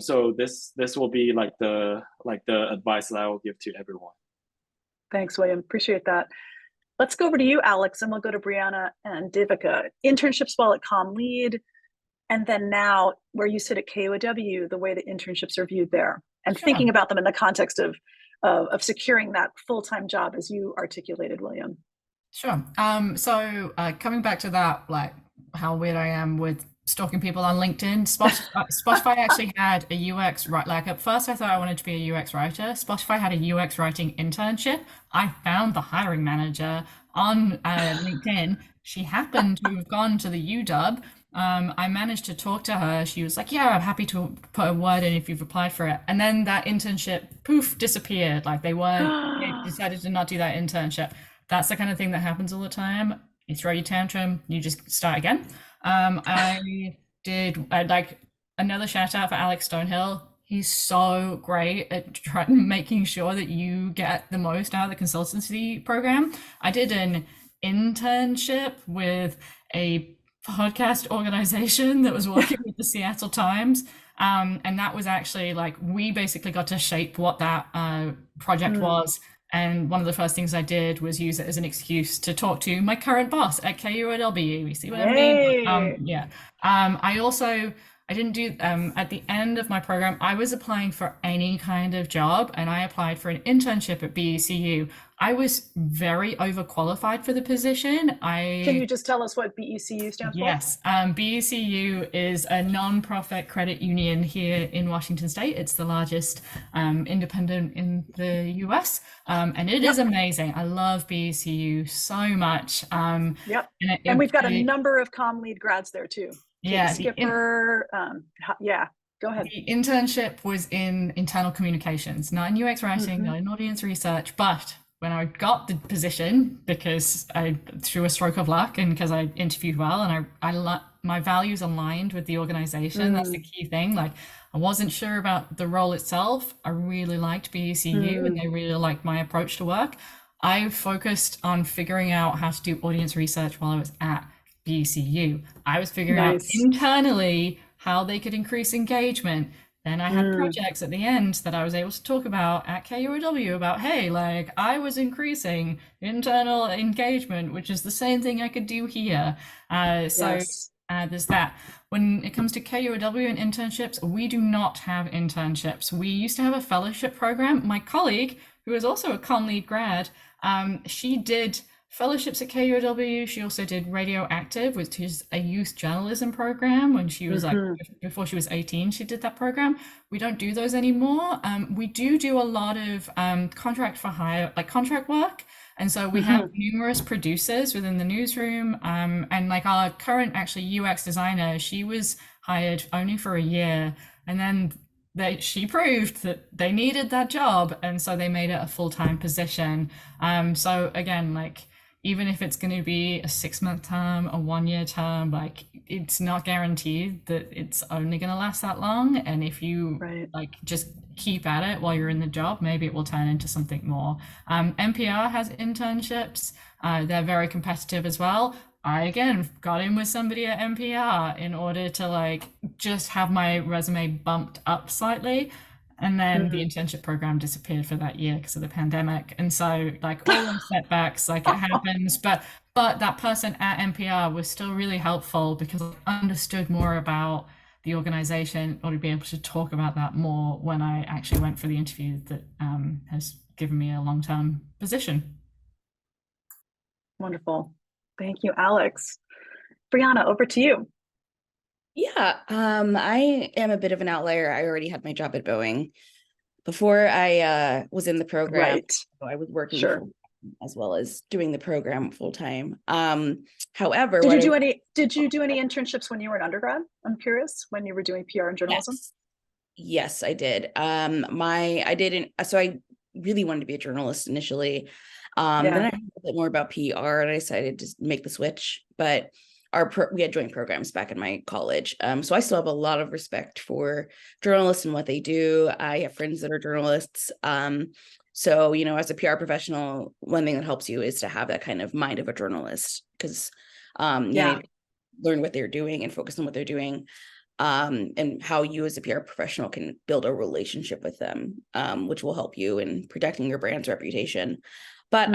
So this will be like the advice that I will give to everyone. Thanks, William. Appreciate that. Let's go over to you, Alex, and we'll go to Brianna and Devika. Internships while at ComLead, and then now where you sit at KUOW, the way the internships are viewed there, and thinking about them in the context of securing that full-time job as you articulated, William. Sure. So coming back to that, like how weird I am with stalking people on LinkedIn, Spotify actually had a UX, right? Like at first I thought I wanted to be a UX writer. Spotify had a UX writing internship. I found the hiring manager on LinkedIn. She happened to have gone to the UW. I managed to talk to her. She was like, yeah, I'm happy to put a word in if you've applied for it. And then that internship, poof, disappeared. Like they decided to not do that internship. That's the kind of thing that happens all the time. You throw your tantrum, you just start again. I'd like another shout out for Alex Stonehill. He's so great at making sure that you get the most out of the consultancy program. I did an internship with a podcast organization that was working with the Seattle Times. And that was actually like, we basically got to shape what that project was. And one of the first things I did was use it as an excuse to talk to my current boss at KUOW. You see what I mean? I didn't do, at the end of my program, I was applying for any kind of job, and I applied for an internship at BECU. I was very overqualified for the position. Can you just tell us what BECU stands for? Yes, BECU is a non-profit credit union here in Washington State. It's the largest independent in the US, and it is amazing. I love BECU so much. And we've got a number of ComLead grads there too. Skipper, go ahead. The internship was in internal communications, not in UX writing, not in audience research, but when I got the position, because I through a stroke of luck and because I interviewed well and my values aligned with the organization. That's the key thing. Like I wasn't sure about the role itself. I really liked BECU and they really liked my approach to work. I focused on figuring out how to do audience research while I was at BECU. I was figuring out internally how they could increase engagement. Then I had projects at the end that I was able to talk about at KUOW about, hey, like I was increasing internal engagement, which is the same thing I could do here. There's that. When it comes to KUOW and internships, we do not have internships. We used to have a fellowship program. My colleague, who is also a ComLead grad, she did fellowships at KUOW. She also did Radioactive, which is a youth journalism program. When she was like, before she was 18, she did that program. We don't do those anymore. We do a lot of contract for hire, like contract work. And so we have numerous producers within the newsroom. And like our current actually UX designer, she was hired only for a year. And then she proved that they needed that job. And so they made it a full-time position. So again, like, even if it's going to be a 6-month term, a 1-year term, like it's not guaranteed that it's only going to last that long. And if you like just keep at it while you're in the job, maybe it will turn into something more. NPR has internships. They're very competitive as well. I, again, got in with somebody at NPR in order to like just have my resume bumped up slightly. And then the internship program disappeared for that year because of the pandemic. And so like all those setbacks, like it happens, but that person at NPR was still really helpful because I understood more about the organization or to be able to talk about that more when I actually went for the interview that has given me a long-term position. Wonderful. Thank you, Alex. Brianna, over to you. Yeah, I am a bit of an outlier. I already had my job at Boeing before I was in the program. Right. So I was working Sure. full as well as doing the program full time. However, Did what you do any internships when you were an undergrad? I'm curious, when you were doing PR and journalism. Yes, I did. I didn't. So I really wanted to be a journalist initially. Then I heard a bit more about PR, and I decided to make the switch. But we had joint programs back in my college. So I still have a lot of respect for journalists and what they do. I have friends that are journalists. So as a PR professional, one thing that helps you is to have that kind of mind of a journalist, because you learn what they're doing and focus on what they're doing. And how you as a PR professional can build a relationship with them, which will help you in protecting your brand's reputation. But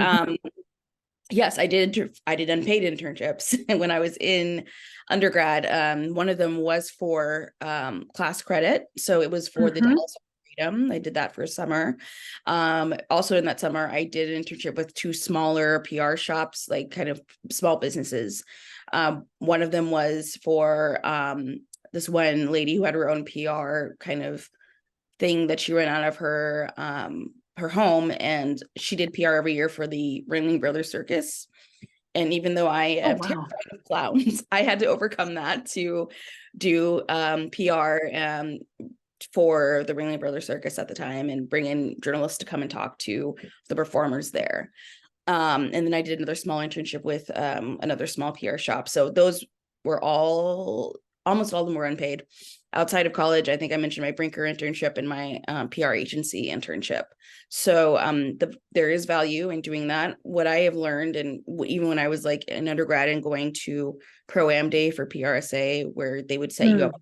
yes, I did unpaid internships when I was in undergrad. One of them was for class credit. So it was for the Dallas Freedom. I did that for a summer. Also in that summer, I did an internship with two smaller PR shops, like kind of small businesses. One of them was for this one lady who had her own PR kind of thing that she ran out of her home, and she did PR every year for the Ringling Brothers Circus. And even though I am terrified of clowns, I had to overcome that to do PR for the Ringling Brothers Circus at the time, and bring in journalists to come and talk to the performers there. And then I did another small internship with another small PR shop. So those were almost all of them were unpaid. Outside of college, I think I mentioned my Brinker internship and my PR agency internship. So there is value in doing that. What I have learned, and even when I was like an undergrad and going to Pro-Am Day for PRSA, where they would set you up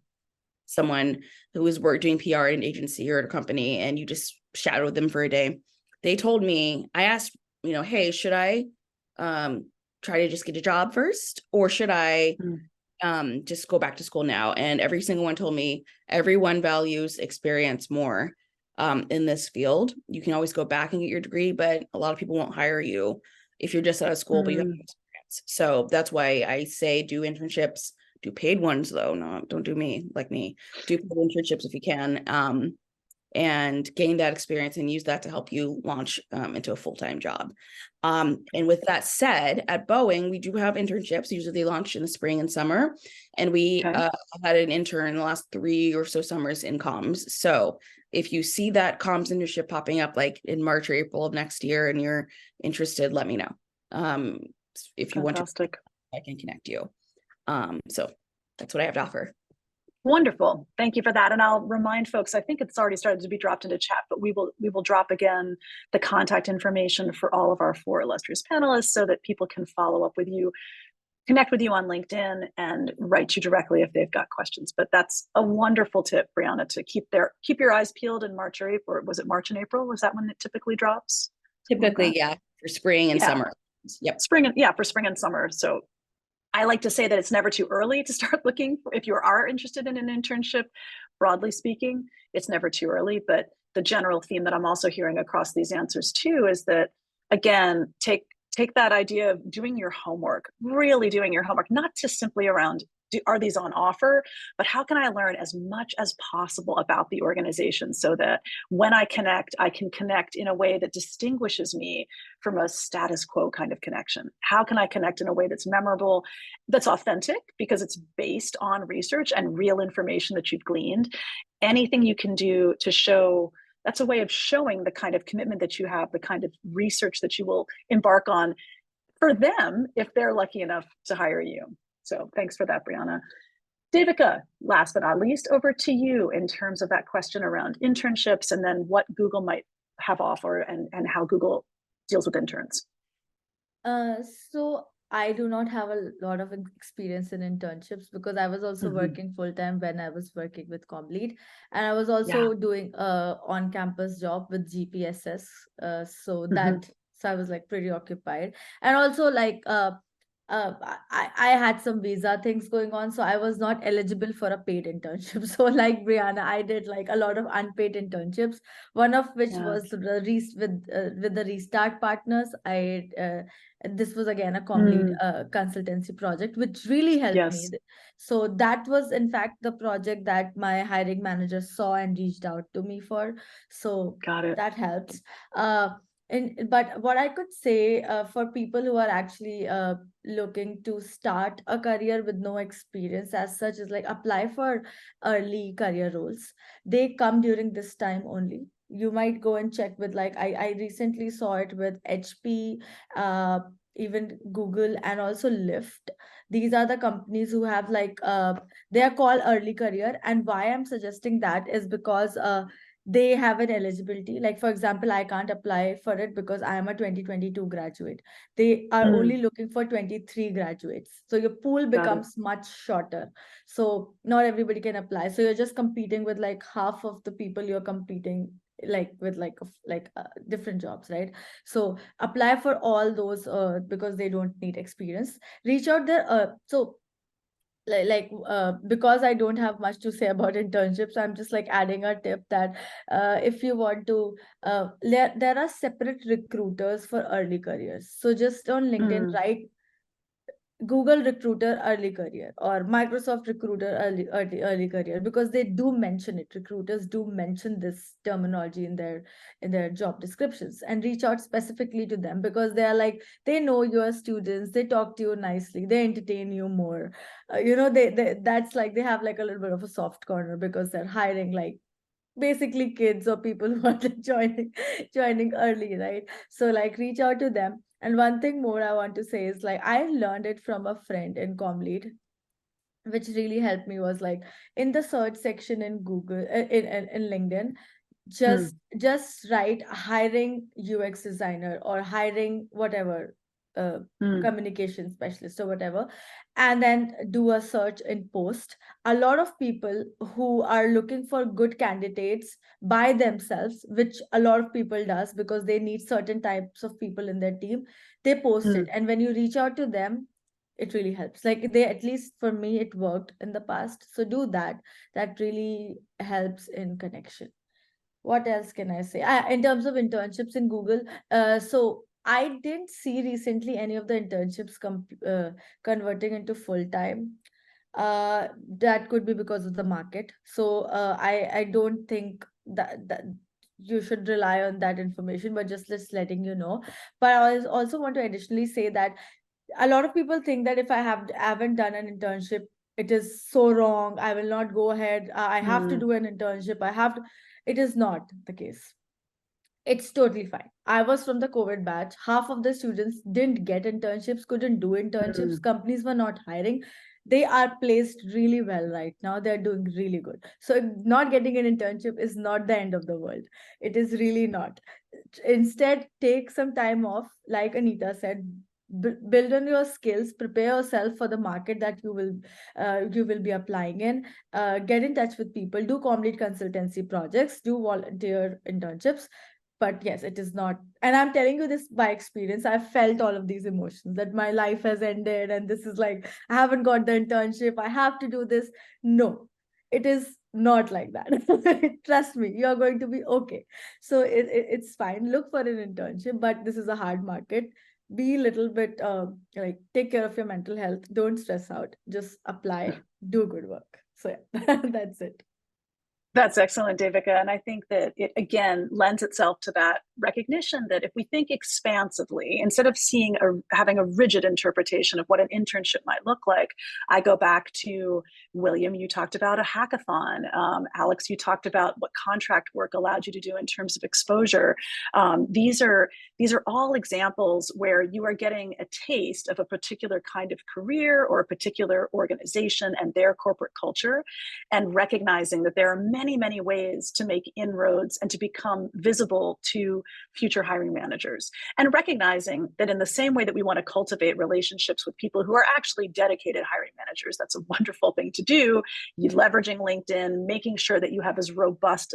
someone who was doing PR at an agency or at a company, and you just shadowed them for a day. They told me, I asked, hey, should I try to just get a job first, or should I just go back to school now? And every single one told me everyone values experience more in this field. You can always go back and get your degree, but a lot of people won't hire you if you're just out of school, but you have experience. So that's why I say do internships, do paid ones though. No, don't do like me. Do paid internships if you can, and gain that experience and use that to help you launch into a full-time job. And with that said, at Boeing, we do have internships. Usually they launch in the spring and summer. And we had an intern in the last 3 or so summers in comms. So if you see that comms internship popping up like in March or April of next year and you're interested, let me know. If you want to, I can connect you. So that's what I have to offer. Wonderful. Thank you for that. And I'll remind folks, I think it's already started to be dropped into chat, but we will drop again the contact information for all of our 4 illustrious panelists so that people can follow up with you, connect with you on LinkedIn, and write you directly if they've got questions. But that's a wonderful tip, Brianna, to keep your eyes peeled in March or April. Or was it March and April? Was that when it typically drops? Typically, yeah, for spring and summer. Yep. For spring and summer. So I like to say that it's never too early to start looking if you are interested in an internship. Broadly speaking, it's never too early. But the general theme that I'm also hearing across these answers too is that, again, take that idea of doing your homework, really doing your homework, not just simply around are these on offer, but how can I learn as much as possible about the organization so that when I can connect in a way that distinguishes me from a status quo kind of connection. How can I connect in a way that's memorable, that's authentic, because it's based on research and real information that you've gleaned? Anything you can do to show, that's a way of showing the kind of commitment that you have, the kind of research that you will embark on for them if they're lucky enough to hire you. So thanks for that, Brianna. Devika, last but not least, over to you in terms of that question around internships and then what Google might have offer and how Google deals with interns. So I do not have a lot of experience in internships because I was also working full-time when I was working with ComLead, and I was also doing on-campus job with GPSS. So I was like pretty occupied, and also like I had some visa things going on, so I was not eligible for a paid internship. So like Brianna, I did like a lot of unpaid internships, one of which was with the Restart partners. This was again a ComLead consultancy project, which really helped me. So that was in fact the project that my hiring manager saw and reached out to me for. So that helps. But what I could say for people who are actually looking to start a career with no experience as such is like apply for early career roles. They come during this time only. You might go and check with like I recently saw it with HP, even Google, and also Lyft. These are the companies who have like they are called early career. And why I'm suggesting that is because they have an eligibility. Like, for example, I can't apply for it because I am a 2022 graduate. They are only looking for 23 graduates. So your pool becomes much shorter. So not everybody can apply. So you're just competing with like half of the people you're competing like with different jobs, right? So apply for all those because they don't need experience. Reach out there. Because I don't have much to say about internships, I'm just like adding a tip that if you want to there are separate recruiters for early careers. So just on LinkedIn, write Google Recruiter early career or Microsoft Recruiter early career, because they do mention it. Recruiters do mention this terminology in their job descriptions, and reach out specifically to them because they are like, they know your students, they talk to you nicely, they entertain you more. They that's like they have like a little bit of a soft corner because they're hiring like basically kids or people who are joining early, right? So like reach out to them. And one thing more I want to say is like I learned it from a friend in ComLead, which really helped me, was like in the search section in Google, in LinkedIn, just write hiring UX designer or hiring whatever communication specialist or whatever, and then do a search in post. A lot of people who are looking for good candidates by themselves, which a lot of people does because they need certain types of people in their team, they post it. And when you reach out to them, it really helps. Like they, at least for me, it worked in the past. So do that. That really helps in connection. What else can I say? In terms of internships in Google, so I didn't see recently any of the internships converting into full time. That could be because of the market. So I don't think that you should rely on that information, but just letting you know. But I also want to additionally say that a lot of people think that if I haven't done an internship, it is so wrong. I will not go ahead. I have to do an internship. I have to. It is not the case. It's totally fine. I was from the COVID batch. Half of the students didn't get internships, couldn't do internships. Companies were not hiring. They are placed really well right now. They're doing really good. So not getting an internship is not the end of the world. It is really not. Instead, take some time off, like Anita said. Build on your skills, prepare yourself for the market that you will be applying in. Get in touch with people, do ComLead consultancy projects, do volunteer internships. But yes, it is not, and I'm telling you this by experience. I've felt all of these emotions, that my life has ended and this is like, I haven't got the internship, I have to do this. No, it is not like that. Trust me, you're going to be okay. So it's fine. Look for an internship, but this is a hard market. Be a little bit like, take care of your mental health. Don't stress out. Just apply, do good work. So yeah, that's it. That's excellent, Devika. And I think that it, again, lends itself to that recognition that if we think expansively, instead of having a rigid interpretation of what an internship might look like, I go back to William, you talked about a hackathon. Alex, you talked about what contract work allowed you to do in terms of exposure. These are all examples where you are getting a taste of a particular kind of career or a particular organization and their corporate culture, and recognizing that there are many ways to make inroads and to become visible to future hiring managers. And recognizing that in the same way that we want to cultivate relationships with people who are actually dedicated hiring managers, that's a wonderful thing to do. You leveraging LinkedIn, making sure that you have as robust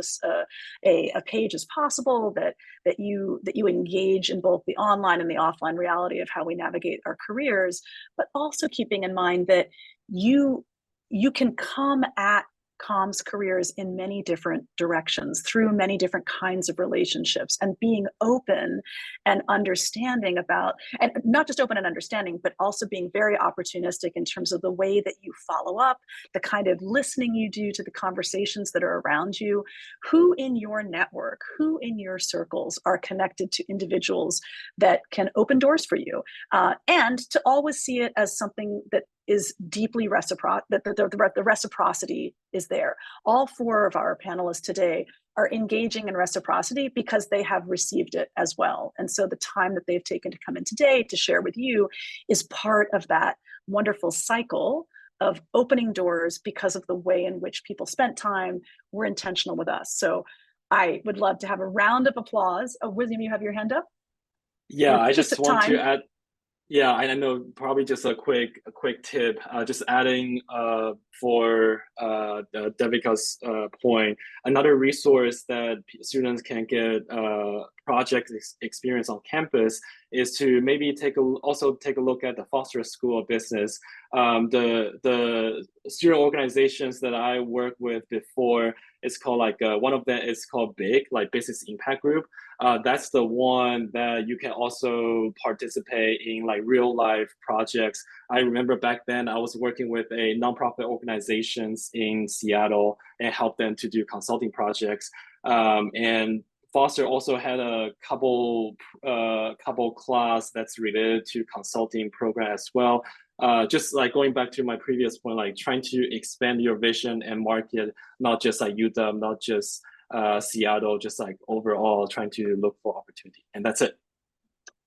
a page as possible, that you engage in both the online and the offline reality of how we navigate our careers, but also keeping in mind that you can come at comms careers in many different directions through many different kinds of relationships, and being open and understanding about, and not just open and understanding, but also being very opportunistic in terms of the way that you follow up, the kind of listening you do to the conversations that are around you, who in your network, who in your circles are connected to individuals that can open doors for you, and to always see it as something that is deeply reciprocal, that the reciprocity is there. All four of our panelists today are engaging in reciprocity because they have received it as well. And so the time that they've taken to come in today to share with you is part of that wonderful cycle of opening doors because of the way in which people spent time, were intentional with us. So I would love to have a round of applause. Oh, William, you have your hand up? Yeah, I just want time. to add. Yeah, I know, probably just a quick tip, just adding for Devika's point, another resource that students can get project experience on campus is to maybe also take a look at the Foster School of Business. The student organizations that I worked with before, it's called one of them is called BIG, like Business Impact Group. That's the one that you can also participate in, like real life projects. I remember back then I was working with a nonprofit organizations in Seattle and helped them to do consulting projects. And Foster also had a couple class that's related to consulting program as well. Just like going back to my previous point, like trying to expand your vision and market, not just like UW, not just Seattle, just like overall trying to look for opportunity. And that's it.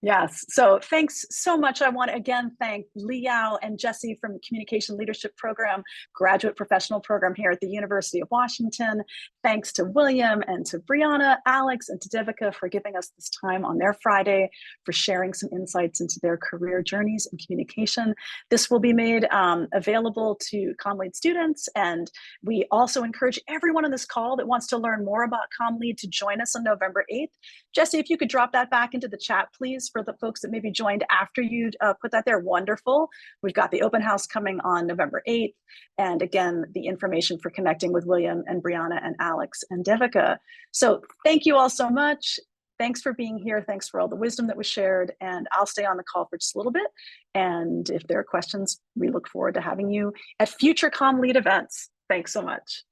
Yes, so thanks so much. I want to again thank Liao and Jesse from the Communication Leadership Program, Graduate Professional Program here at the University of Washington. Thanks to William and to Brianna, Alex, and to Devika for giving us this time on their Friday, for sharing some insights into their career journeys in communication. This will be made available to CommLead students, and we also encourage everyone on this call that wants to learn more about CommLead to join us on November 8th. Jesse, if you could drop that back into the chat, please, for the folks that maybe joined after you put that there. Wonderful. We've got the open house coming on November 8th. And again, the information for connecting with William and Brianna and Alex and Devika. So thank you all so much. Thanks for being here. Thanks for all the wisdom that was shared. And I'll stay on the call for just a little bit. And if there are questions, we look forward to having you at future CommLead events. Thanks so much.